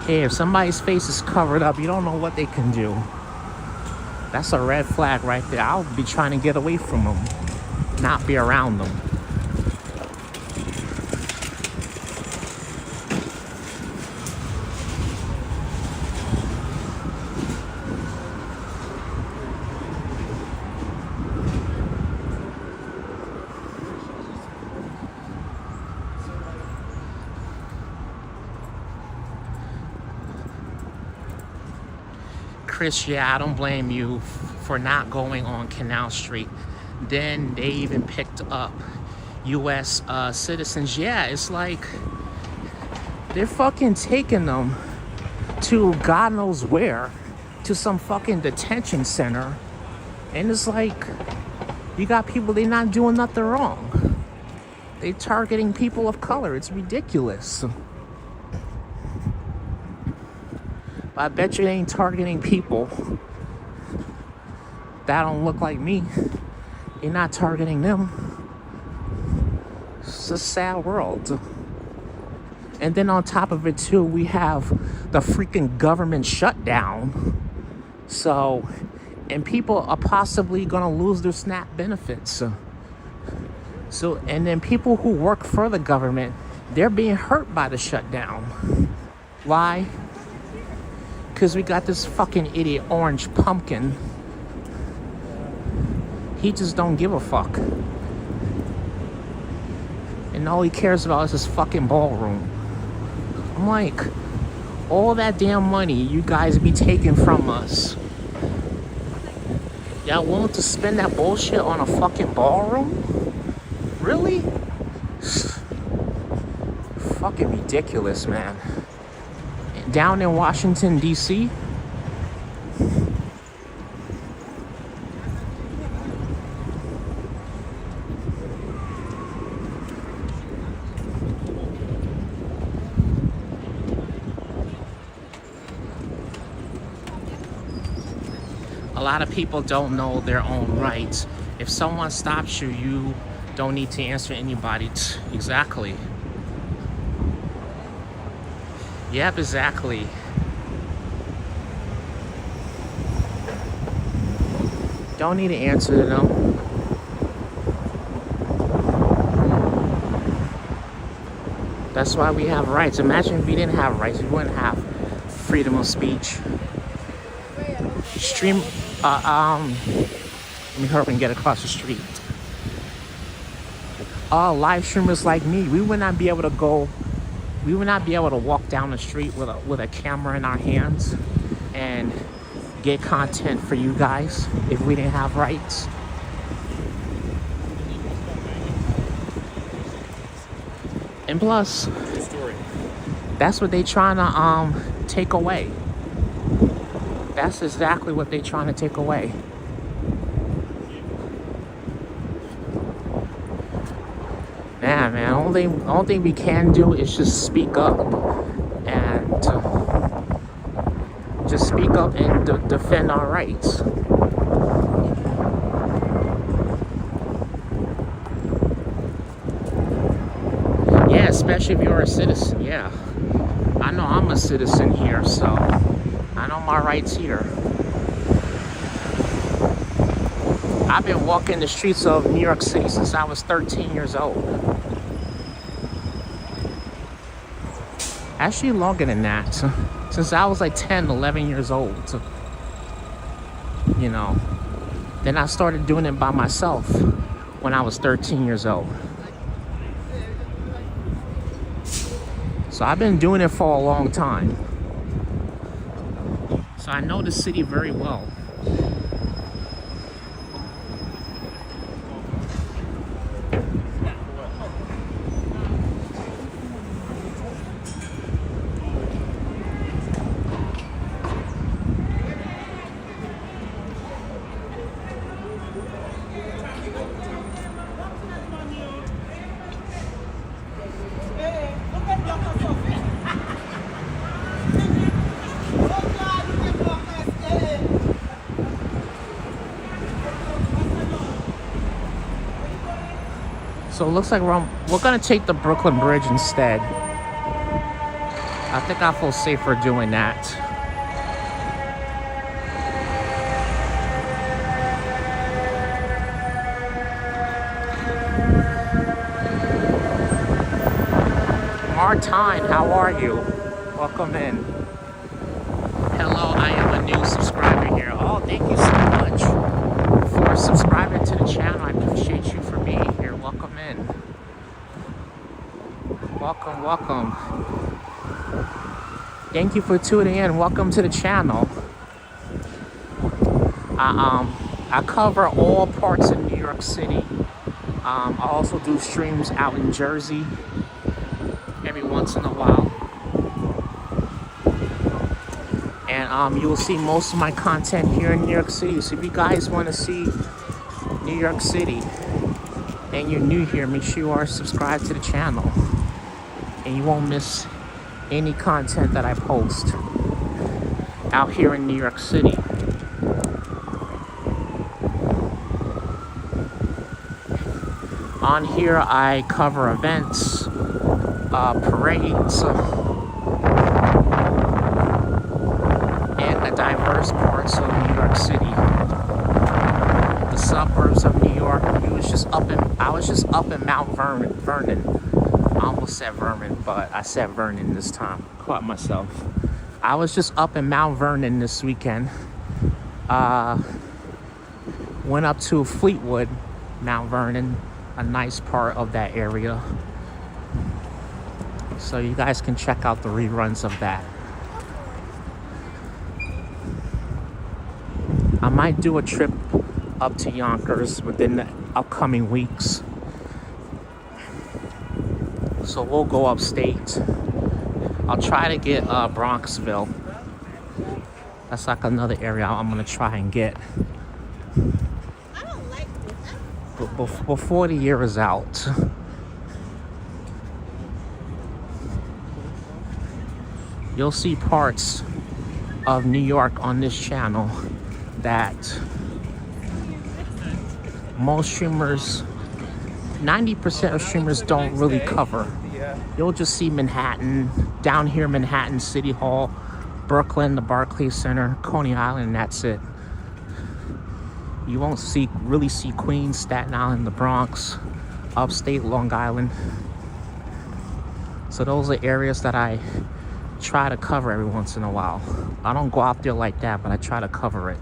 Hey, if somebody's face is covered up, you don't know what they can do. That's a red flag right there. I'll be trying to get away from them, not be around them. Chris, yeah, I don't blame you for not going on Canal Street. Then they even picked up U.S. Citizens. Yeah, it's like they're fucking taking them to God knows where, to some fucking detention center. And it's like, you got people, they're not doing nothing wrong. They targeting people of color. It's ridiculous. I bet you they ain't targeting people that don't look like me. You're not targeting them. It's a sad world. And then on top of it too, we have the freaking government shutdown. So, and people are possibly gonna lose their SNAP benefits. So, and then people who work for the government, they're being hurt by the shutdown. Why? Because we got this fucking idiot Orange Pumpkin. He just don't give a fuck. And all he cares about is his fucking ballroom. I'm like, all that damn money you guys be taking from us, y'all willing to spend that bullshit on a fucking ballroom? Really? Fucking ridiculous, man. Down in Washington, D.C., a lot of people don't know their own rights. If someone stops you, you don't need to answer anybody. Exactly. Yep, exactly. Don't need to answer to them. That's why we have rights. Imagine if we didn't have rights, we wouldn't have freedom of speech. Let me hurry up and get across the street. Live streamers like me, we would not be able to walk down the street with a camera in our hands and get content for you guys if we didn't have rights. And plus, that's what they trying to take away. That's exactly what they trying to take away. Yeah, man, only thing we can do is just speak up and defend our rights. Yeah, especially if you're a citizen. Yeah, I know I'm a citizen here, so I know my rights here. I've been walking the streets of New York City since I was 13 years old. Actually longer than that. Since I was like 10, 11 years old. You know. Then I started doing it by myself when I was 13 years old. So I've been doing it for a long time. So I know the city very well. So it looks like we're gonna take the Brooklyn Bridge instead. I think I feel safer doing that. Martine, how are you? Welcome in. Hello, I am a new subscriber here. Oh, thank you so much for subscribing to the channel. I appreciate you for being here. Welcome in. Welcome, welcome. Thank you for tuning in. Welcome to the channel. I cover all parts of New York City. I also do streams out in Jersey every once in a while. And you will see most of my content here in New York City. So if you guys want to see New York City and you're new here, make sure you are subscribed to the channel. And you won't miss any content that I post out here in New York City. On here, I cover events, parades, and the diverse parts of New York City. The suburbs of New York. I was just up in Mount Vernon. I almost said Vernon, but I said Vernon this time. Caught myself. I was just up in Mount Vernon this weekend. Went up to Fleetwood, Mount Vernon, a nice part of that area. So you guys can check out the reruns of that. I might do a trip up to Yonkers within the upcoming weeks. So we'll go upstate. I'll try to get Bronxville. That's like another area I'm gonna try and get. Before the year is out. You'll see parts of New York on this channel that most streamers, 90% of streamers don't really cover. You'll just see Manhattan, down here Manhattan, City Hall, Brooklyn, the Barclays Center, Coney Island, and that's it. You won't really see Queens, Staten Island, the Bronx, upstate Long Island. So those are areas that I try to cover every once in a while. I don't go out there like that, but I try to cover it.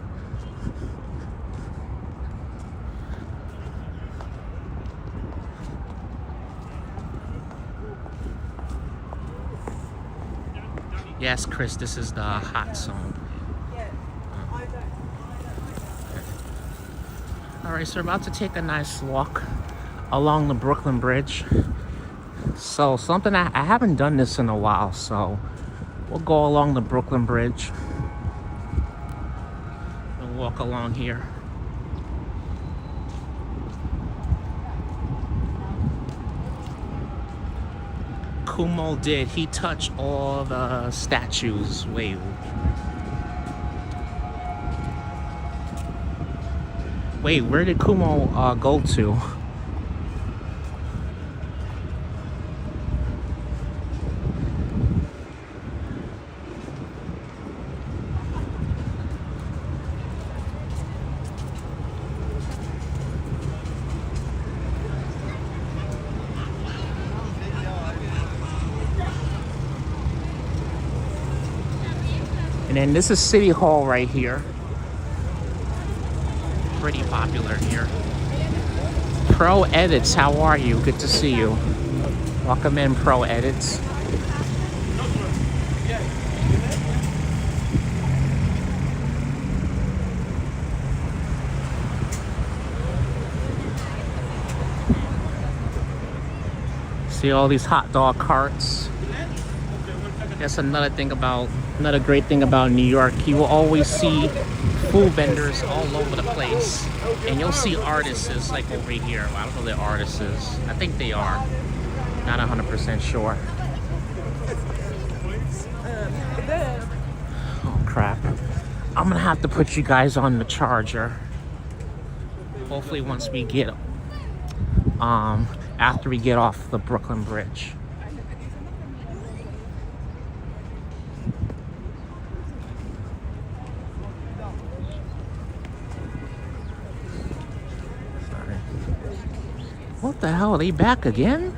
Yes, Chris, this is the hot zone. All right, so we're about to take a nice walk along the Brooklyn Bridge. So something I haven't done this in a while, so we'll go along the Brooklyn Bridge and walk along here. Kumo did. He touched all the statues. Wait, where did Kumo go to? And then this is City Hall right here. Pretty popular here. Pro Edits, how are you? Good to see you. Welcome in, Pro Edits. See all these hot dog carts. That's another great thing about New York. You will always see food vendors all over the place, and you'll see artists like over here. Well, I don't know if they're artists. I think they are. Not 100% sure. Oh crap! I'm gonna have to put you guys on the charger. Hopefully, once we get after we get off the Brooklyn Bridge. What the hell? Are they back again?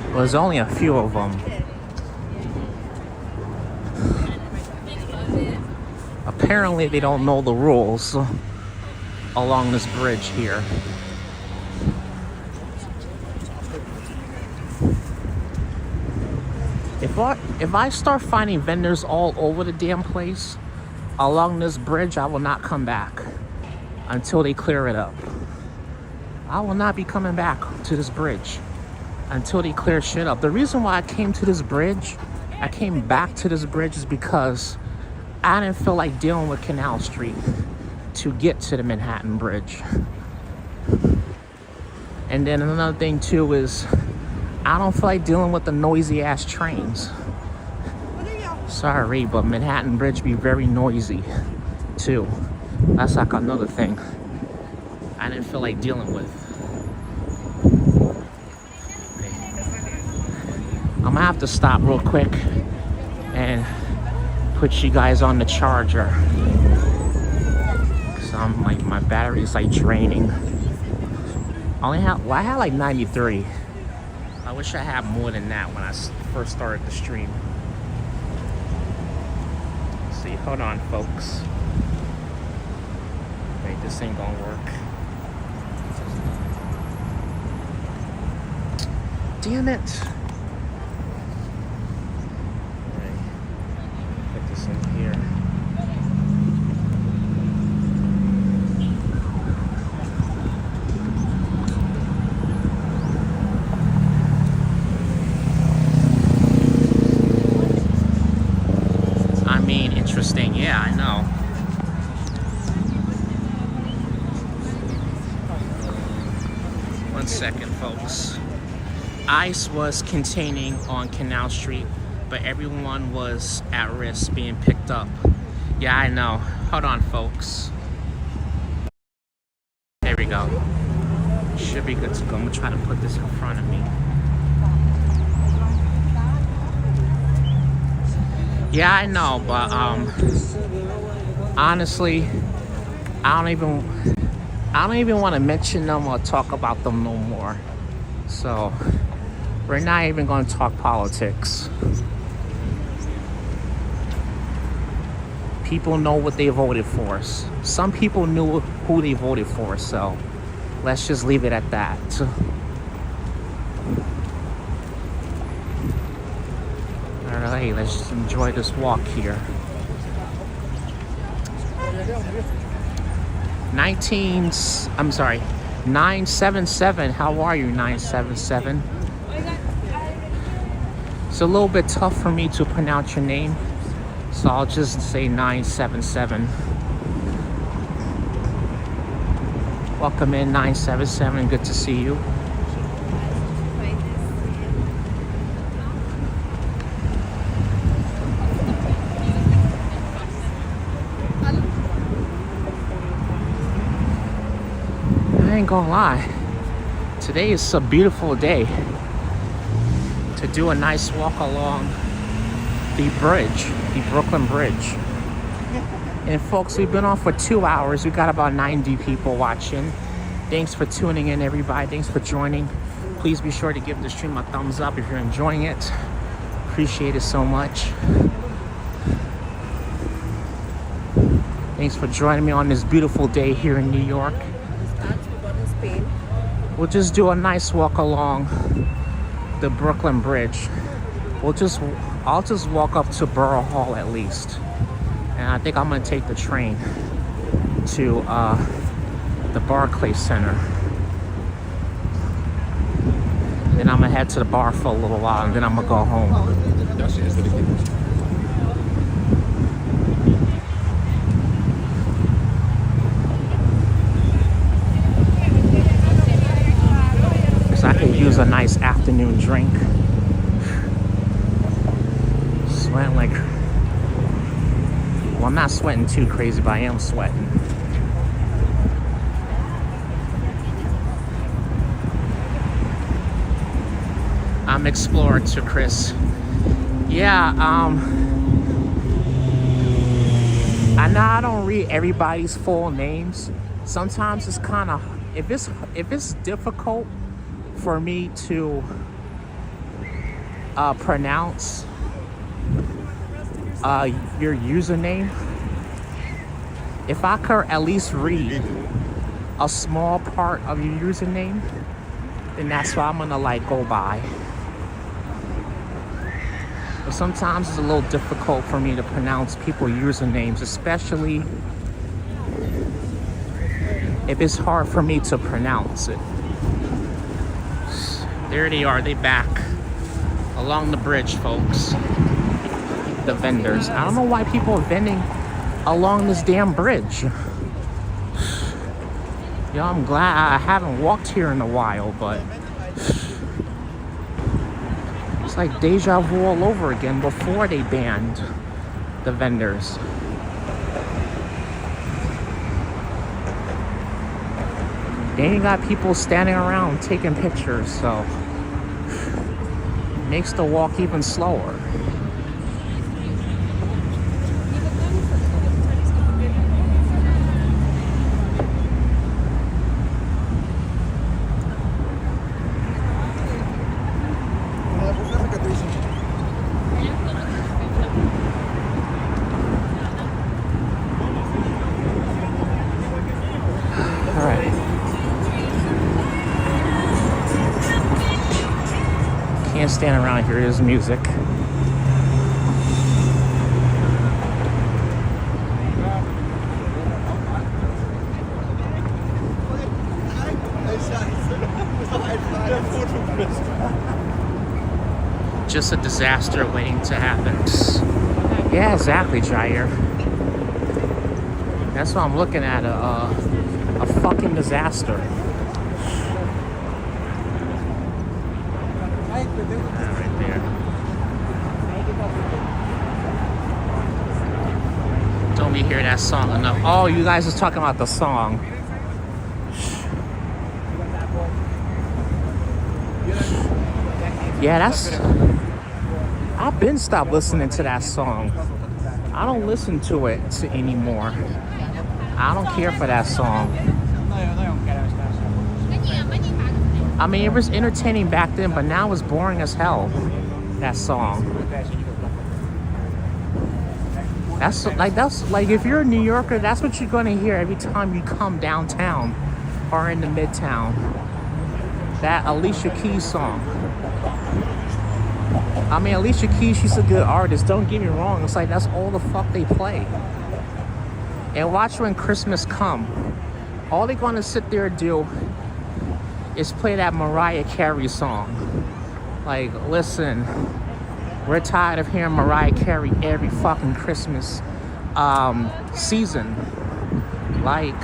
Well, there's only a few of them. Apparently they don't know the rules along this bridge here. If I start finding vendors all over the damn place along this bridge, I will not come back until they clear it up. I will not be coming back to this bridge until they clear shit up. The reason why I came to this bridge, I came back to this bridge is because I didn't feel like dealing with Canal Street to get to the Manhattan Bridge. And then another thing too is I don't feel like dealing with the noisy ass trains. Sorry, but Manhattan Bridge be very noisy too. That's like another thing I didn't feel like dealing with. I'm gonna have to stop real quick and put you guys on the charger, cause I'm like, my battery is like draining. I had like 93. I wish I had more than that when I first started the stream. Let's see, hold on, folks. Wait, this ain't gonna work. Damn it. Put this in here. Interesting, yeah, I know. One second, folks. ICE was containing on Canal Street, but everyone was at risk being picked up. Yeah, I know. Hold on, folks. There we go. Should be good to go. I'm gonna try to put this in front of me. Yeah, I know, but honestly, I don't even want to mention them or talk about them no more. So we're not even going to talk politics. People know what they voted for. Some people knew who they voted for, so let's just leave it at that. Alright, let's just enjoy this walk here. 977. How are you, 977? It's a little bit tough for me to pronounce your name, so I'll just say 977. Welcome in, 977. Good to see you. I ain't gonna lie, today is a beautiful day to do a nice walk along the bridge, the Brooklyn Bridge. And folks, we've been on for 2 hours. We got about 90 people watching. Thanks for tuning in, everybody. Thanks for joining. Please be sure to give the stream a thumbs up if you're enjoying it. Appreciate it so much. Thanks for joining me on this beautiful day here in New York. We'll just do a nice walk along the Brooklyn Bridge. I'll just walk up to Borough Hall at least. And I think I'm gonna take the train to the Barclays Center. Then I'm gonna head to the bar for a little while and then I'm gonna go home. I could use a nice afternoon drink. Sweating like, well, I'm not sweating too crazy, but I am sweating. Explorer to Chris. Yeah, I know I don't read everybody's full names. Sometimes it's kind of, if it's difficult for me to pronounce your username, if I could at least read a small part of your username, then that's what I'm gonna like go by. But sometimes it's a little difficult for me to pronounce people's usernames, especially if it's hard for me to pronounce it. There they are, they back along the bridge, folks. The vendors. I don't know why people are vending along this damn bridge. Yo, I'm glad I haven't walked here in a while, but it's like deja vu all over again before they banned the vendors. They ain't got people standing around taking pictures, so makes the walk even slower. Can't stand around here. There's music. Just a disaster waiting to happen. Yeah, exactly, Jair. That's what I'm looking at. A fucking disaster. Right there. Don't we hear that song enough? Oh, you guys was talking about the song. Yeah, that's... I've been stopped listening to that song. I don't listen to it anymore. I don't care for that song. I mean, it was entertaining back then, but now it's boring as hell, that song. That's like if you're a New Yorker, that's what you're gonna hear every time you come downtown or into Midtown. That Alicia Keys song. I mean, Alicia Keys, she's a good artist, don't get me wrong. It's like that's all the fuck they play. And watch when Christmas come. All they're gonna sit there and do is play that Mariah Carey song. Like, listen, we're tired of hearing Mariah Carey every fucking Christmas season. Like,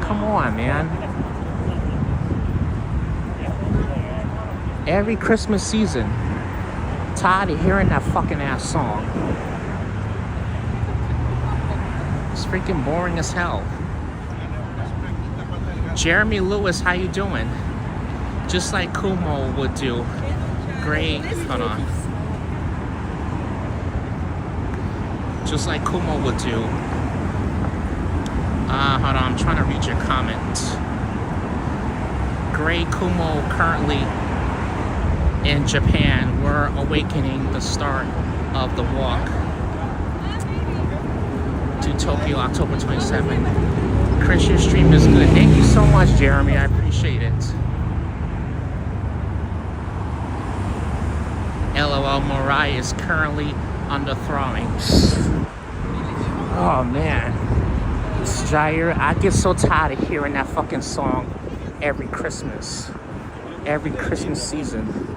come on, man. Every Christmas season. Tired of hearing that fucking ass song. It's freaking boring as hell. Jeremy Lewis, how you doing? Just like Kumo would do. Great, hold on. Just like Kumo would do. Hold on, I'm trying to read your comment. Gray Kumo currently in Japan. We're awakening the start of the walk to Tokyo, October 27th. Chris, your stream is good. Thank you so much, Jeremy. I appreciate it. LOL, Mariah is currently underthrowing. Oh, man. Jair, I get so tired of hearing that fucking song every Christmas. Every Christmas season.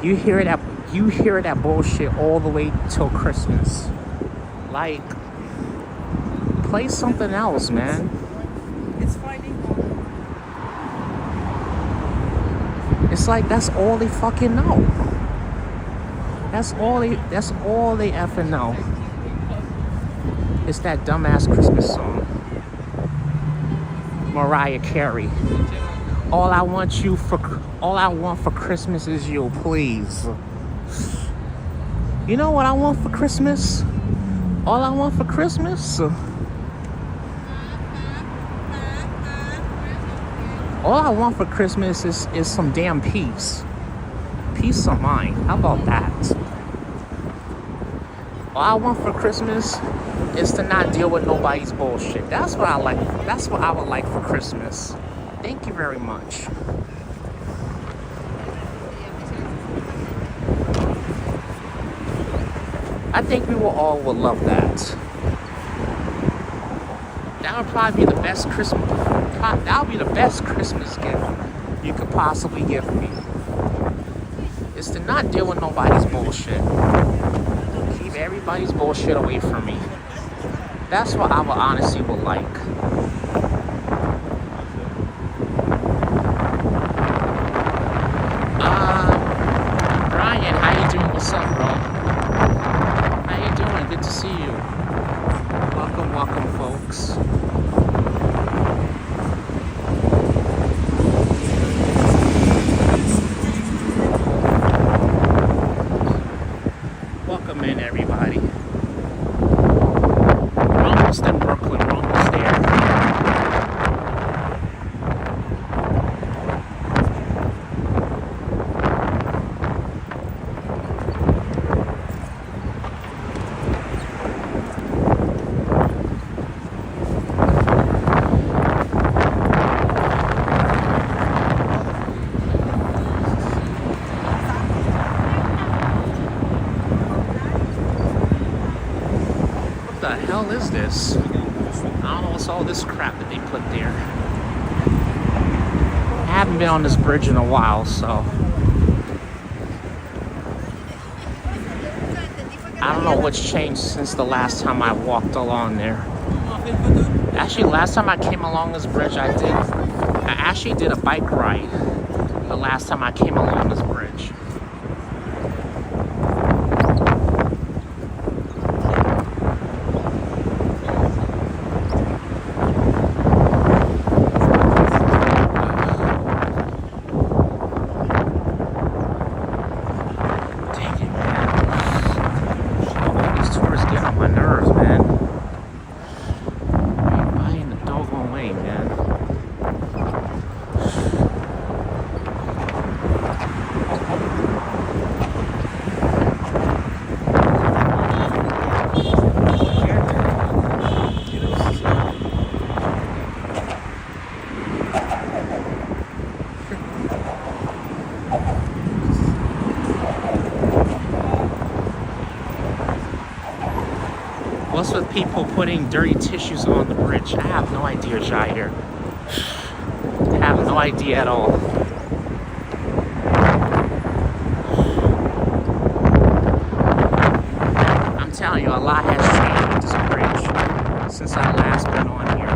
You hear that bullshit all the way till Christmas. Like, play something else, man. It's finding home. It's like that's all they fucking know. That's all they effing know. It's that dumbass Christmas song. Mariah Carey. All I want for Christmas is you, please. You know what I want for Christmas? All I want for Christmas? All I want for Christmas is some damn peace. Peace of mind. How about that? All I want for Christmas is to not deal with nobody's bullshit. That's what I like. That's what I would like for Christmas. Thank you very much. I think we all would love that. That would probably be the best Christmas. That would be the best Christmas gift you could possibly give me. Is to not deal with nobody's bullshit. Keep everybody's bullshit away from me. That's what I would honestly would like. Bryant, how you doing? What's up, bro? How you doing? Good to see you. Welcome, folks. Welcome in, everybody. We're almost in Brooklyn. We're almost there. What the hell is this? I don't know what's all this crap that they put there. I haven't been on this bridge in a while, so I don't know what's changed since the last time I walked along there. Actually, last time I came along this bridge, I actually did a bike ride the last time I came along this bridge. What's with people putting dirty tissues on the bridge? I have no idea, Jair. I have no idea at all. I'm telling you, a lot has changed with this bridge since I last been on here.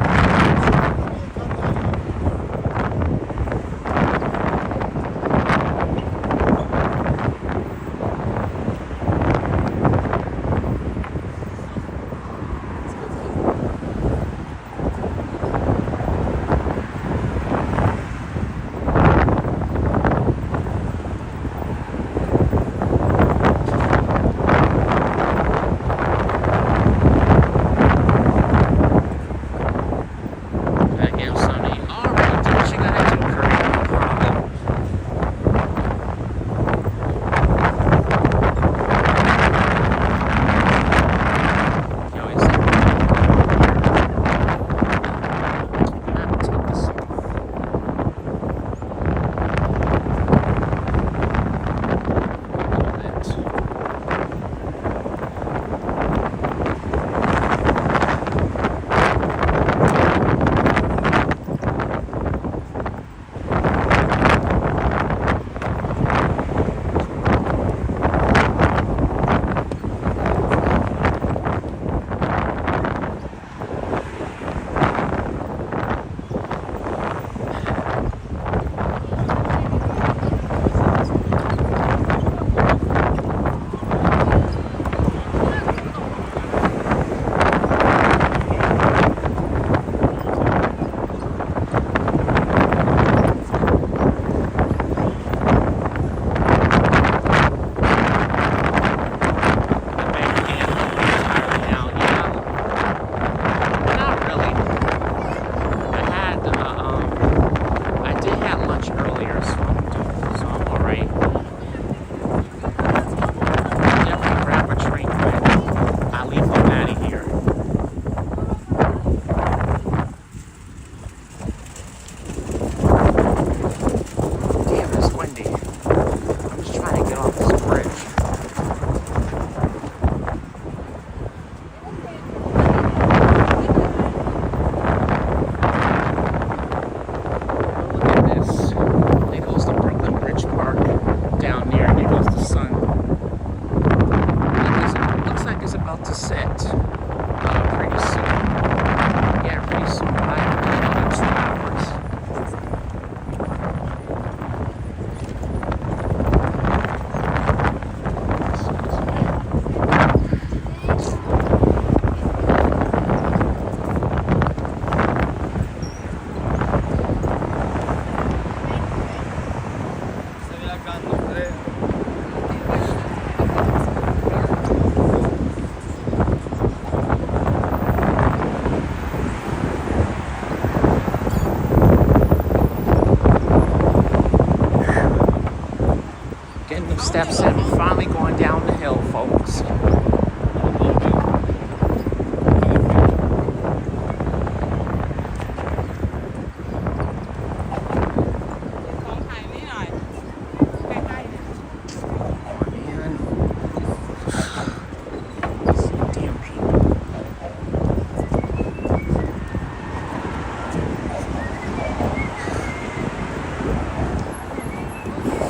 steps in. Finally going down the hill, folks.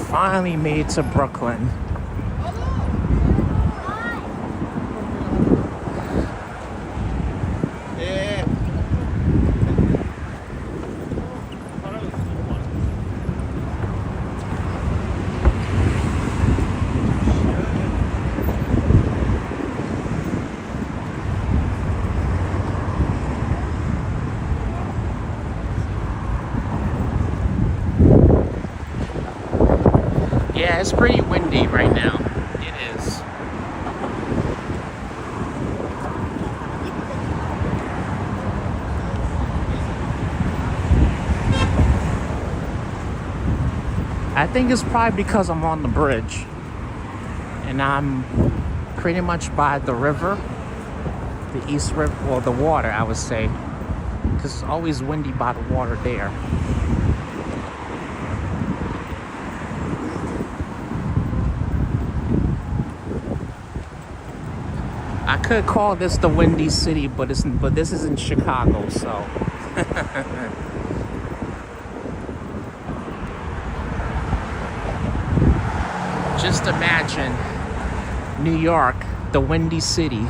Finally made to Brooklyn. Yeah, it's pretty windy right now. It is. I think it's probably because I'm on the bridge. And I'm pretty much by the river. The East River, or the water, I would say. Because it's always windy by the water there. I could call this the Windy City, but this is in Chicago, so. Just imagine New York, the Windy City.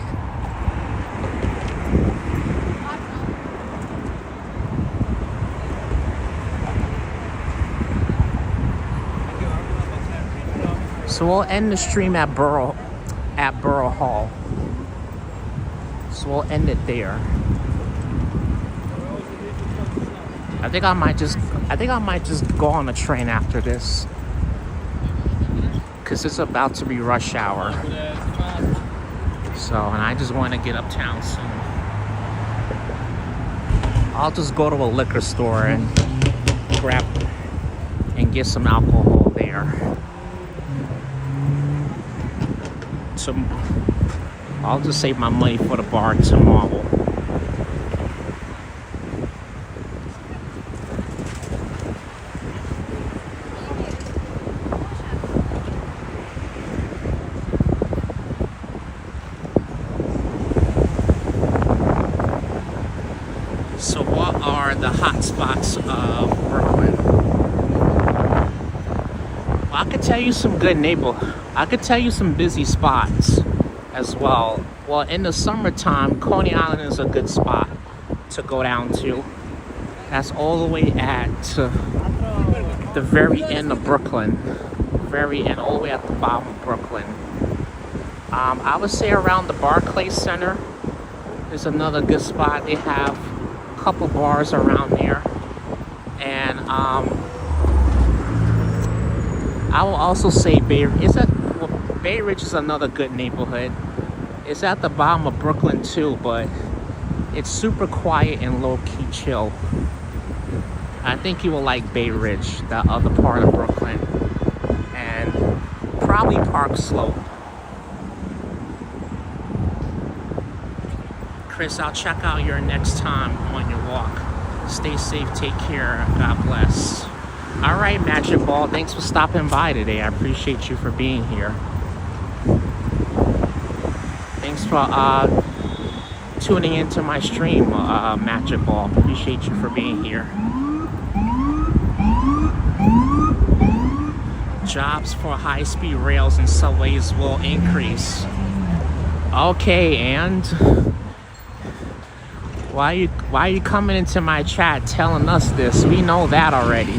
So we'll end the stream at Borough Hall. So we'll end it there. I think I might just go on a train after this. Cause it's about to be rush hour. So, and I just want to get uptown soon. I'll just go to a liquor store and grab and get some alcohol there. I'll just save my money for the bar tomorrow. So what are the hot spots of Brooklyn? Well, I could tell you some good I could tell you some busy spots as well. Well, in the summertime, Coney Island is a good spot to go down to. That's all the way at the very end of Brooklyn. Very end, all the way at the bottom of Brooklyn. I would say around the Barclays Center is another good spot. They have a couple bars around there. And I will also say Bay Ridge is another good neighborhood. It's at the bottom of Brooklyn too, but it's super quiet and low-key chill. I think you will like Bay Ridge, that other part of Brooklyn. And probably Park Slope. Chris, I'll check out your next time on your walk. Stay safe, take care, God bless. All right, Magic Ball, thanks for stopping by today. I appreciate you for being here. Thanks for tuning into my stream, Magic Ball. Appreciate you for being here. Jobs for high-speed rails and subways will increase. Okay, and why are you coming into my chat telling us this? We know that already.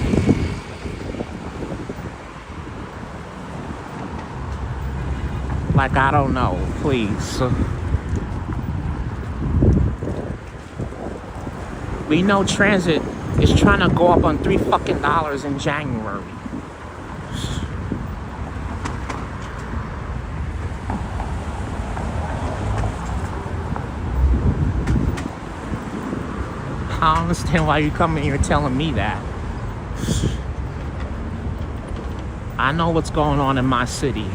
Like, I don't know, please. We know transit is trying to go up on $3 in January. I don't understand why you coming here telling me that. I know what's going on in my city.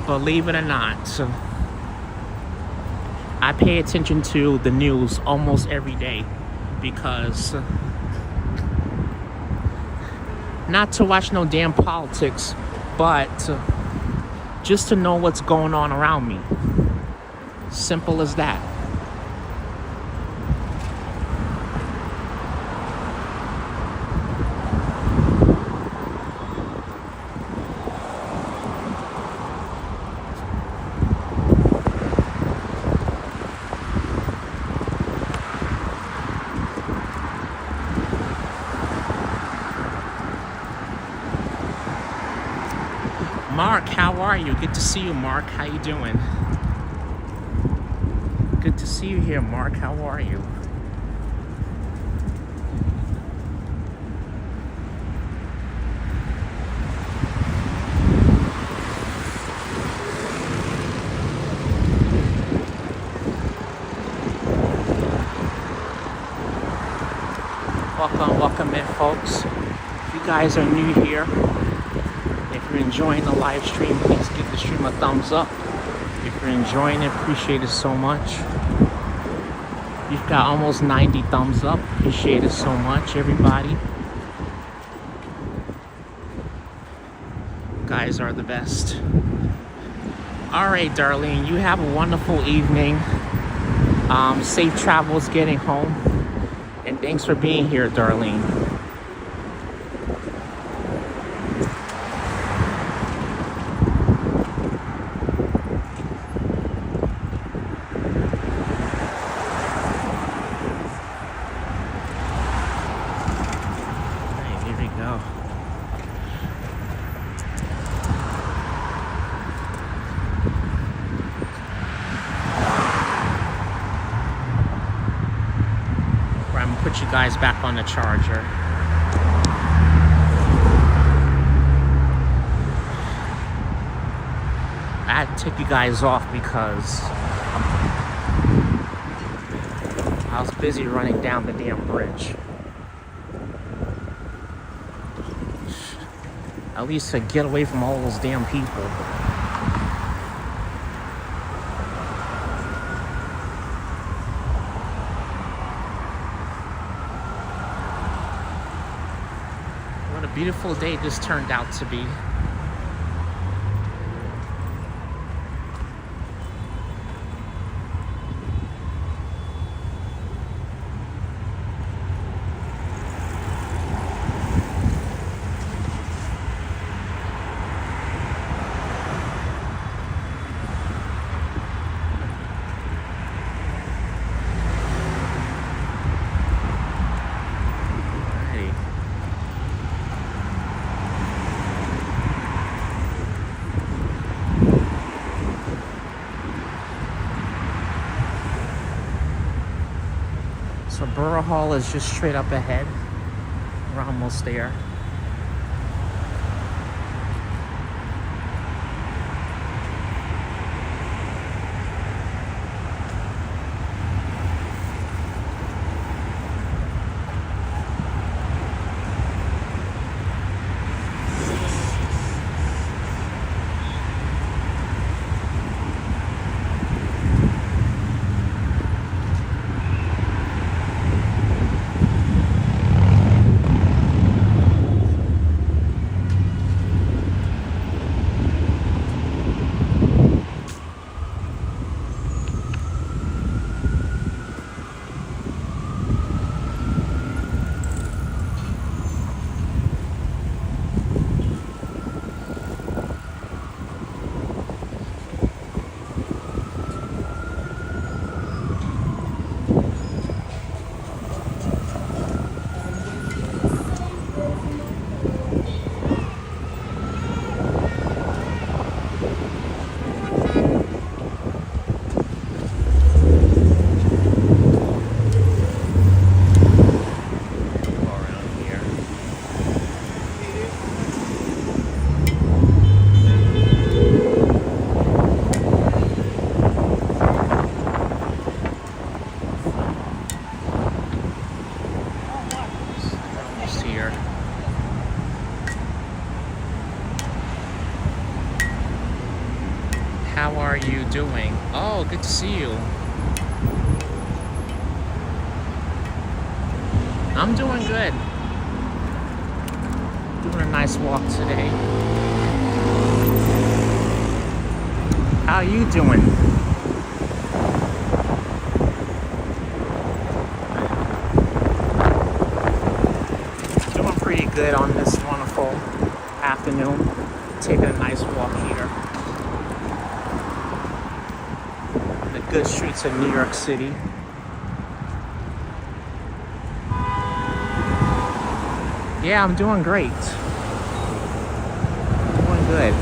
Believe it or not, I pay attention to the news almost every day because not to watch no damn politics, but just to know what's going on around me. Simple as that. Mark, how are you? Good to see you, Mark. How you doing? Good to see you here, Mark. How are you? Welcome in, folks. If you guys are new here, if you're enjoying the live stream, please give the stream a thumbs up. If you're enjoying it, appreciate it so much. You've got almost 90 thumbs up. Appreciate it so much, everybody. You guys are the best. All right, Darlene, you have a wonderful evening. Safe travels getting home. And thanks for being here, Darlene. Put you guys back on the charger. I had to take you guys off because I was busy running down the damn bridge. At least to get away from all those damn people. Beautiful day this turned out to be. So Borough Hall is just straight up ahead. We're almost there. almost here. How are you doing? Oh, good to see you. I'm doing good. Doing a nice walk today. How are you doing? Doing pretty good on this wonderful afternoon. Taking a nice walk here. The good streets of New York City. Yeah, I'm doing great. Doing good.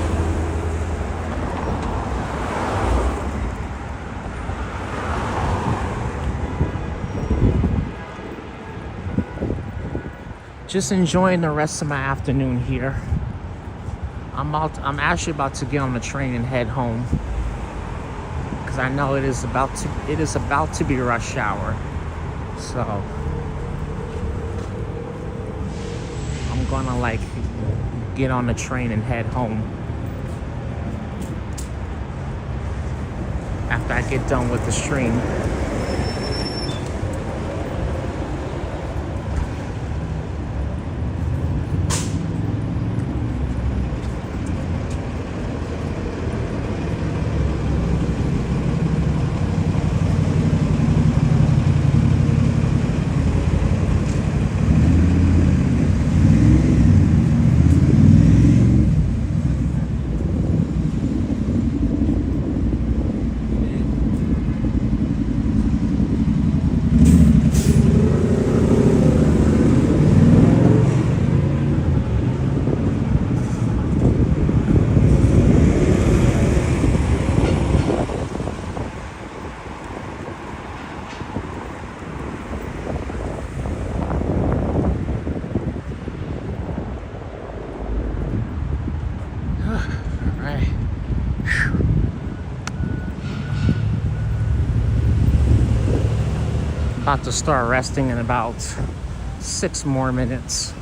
Just enjoying the rest of my afternoon here. I'm actually about to get on the train and head home because I know it is about to be rush hour. So I'm gonna like get on the train and head home after I get done with the stream. About to start resting in about 6 more minutes.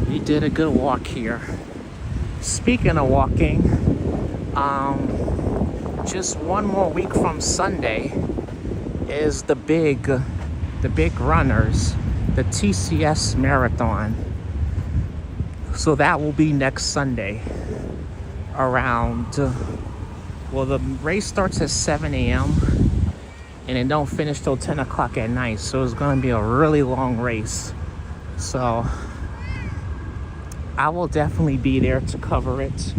We did a good walk here. Speaking of walking, just one more week from Sunday is the big runners, the TCS marathon. So that will be next Sunday around well, the race starts at 7 a.m. and it don't finish till 10 o'clock at night. So it's going to be a really long race. So I will definitely be there to cover it.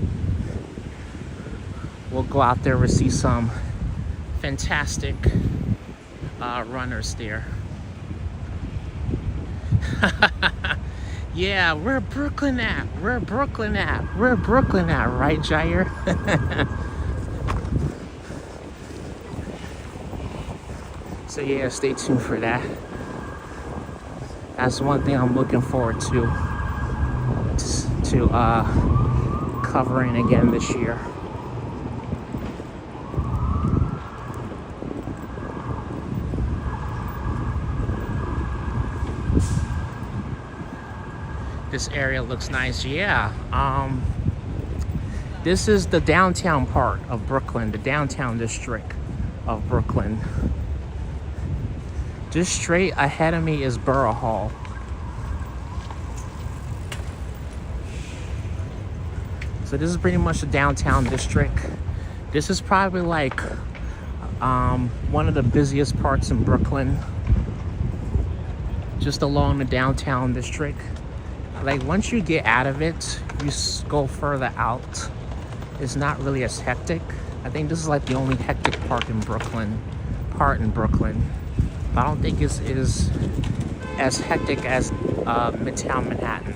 We'll go out there and see some fantastic runners there. Yeah, where Brooklyn at? Where Brooklyn at? Where Brooklyn at? Right, Jair? So yeah, stay tuned for that. That's one thing I'm looking forward to covering again this year. This area looks nice. Yeah. This is the downtown part of Brooklyn, the downtown district of Brooklyn. Just straight ahead of me is Borough Hall. So this is pretty much the downtown district. This is probably like one of the busiest parts in Brooklyn. Just along the downtown district. Like once you get out of it, you go further out. It's not really as hectic. I think this is like the only hectic part in Brooklyn. But I don't think it is as hectic as Midtown Manhattan.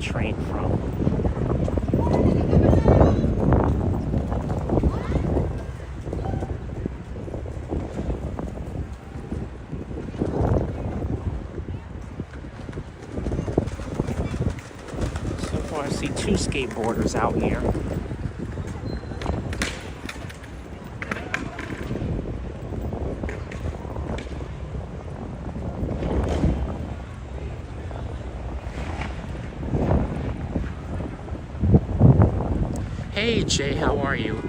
train from. So far I see 2 skateboarders out here. Hey Jay, how are you?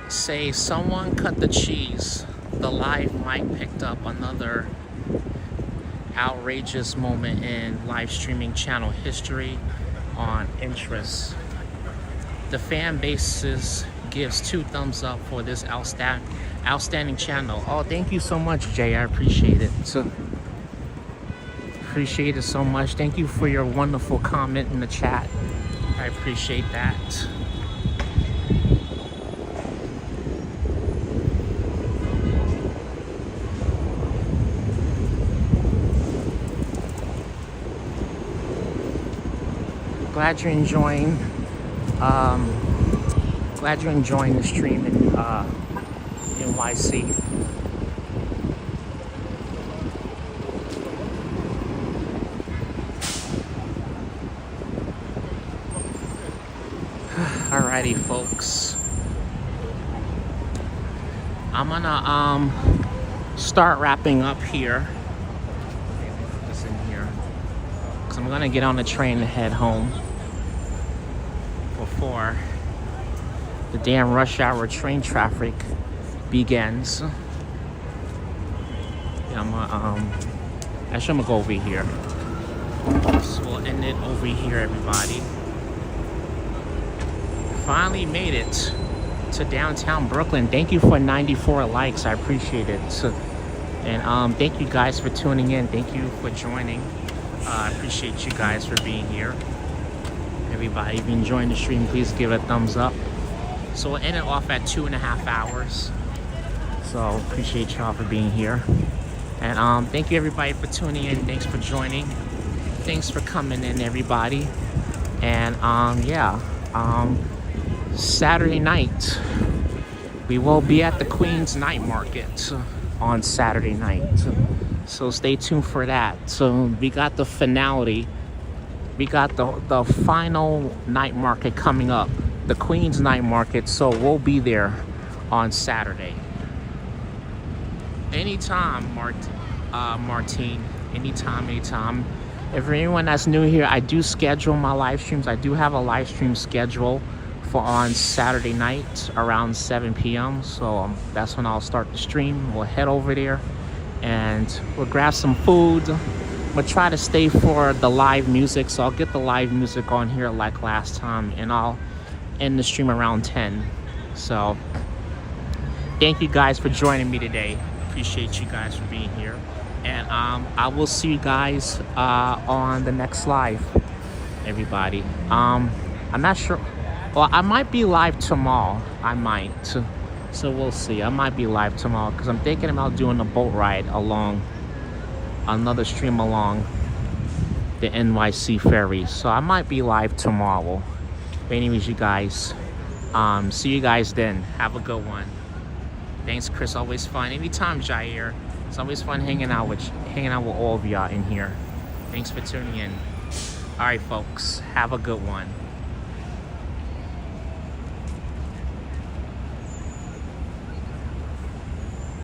Say, someone cut the cheese. The live mic picked up another outrageous moment in live streaming channel history on interest. The fan bases gives 2 thumbs up for this outstanding channel. Oh, thank you so much, Jay. I appreciate it. Appreciate it so much. Thank you for your wonderful comment in the chat. I appreciate that. Glad you're enjoying the stream in NYC. Alrighty, folks. I'm gonna start wrapping up here. Put this in here, 'cause I'm gonna get on the train and head home before the damn rush hour train traffic begins. Yeah, actually I'm gonna go over here. So we'll end it over here, everybody. Finally made it to downtown Brooklyn. Thank you for 94 likes. I appreciate it. And thank you guys for tuning in. Thank you for joining. I appreciate you guys for being here. Everybody, if you're enjoying the stream, please give it a thumbs up. So we'll end it off at 2.5 hours. So appreciate y'all for being here. And thank you everybody for tuning in. Thanks for joining. Thanks for coming in, everybody. And Saturday night, we will be at the Queens Night Market on Saturday night. So stay tuned for that. So we got the finality. We got the final night market coming up, the Queens Night Market. So we'll be there on Saturday. Anytime, Martine. Anytime. If anyone that's new here, I do schedule my live streams. I do have a live stream schedule for on Saturday night around 7 p.m. So that's when I'll start the stream. We'll head over there and we'll grab some food. We'll try to stay for the live music. So I'll get the live music on here like last time, and I'll end the stream around 10. So thank you guys for joining me today. Appreciate you guys for being here. And I will see you guys on the next live, everybody. I'm not sure. Well, I might be live tomorrow. I might. So we'll see. I might be live tomorrow because I'm thinking about doing a boat ride along, another stream along the NYC ferry. So I might be live tomorrow. But anyways, you guys, see you guys then. Have a good one. Thanks, Chris. Always fun. Anytime, Jair. It's always fun hanging out with all of y'all in here. Thanks for tuning in. All right, folks. Have a good one.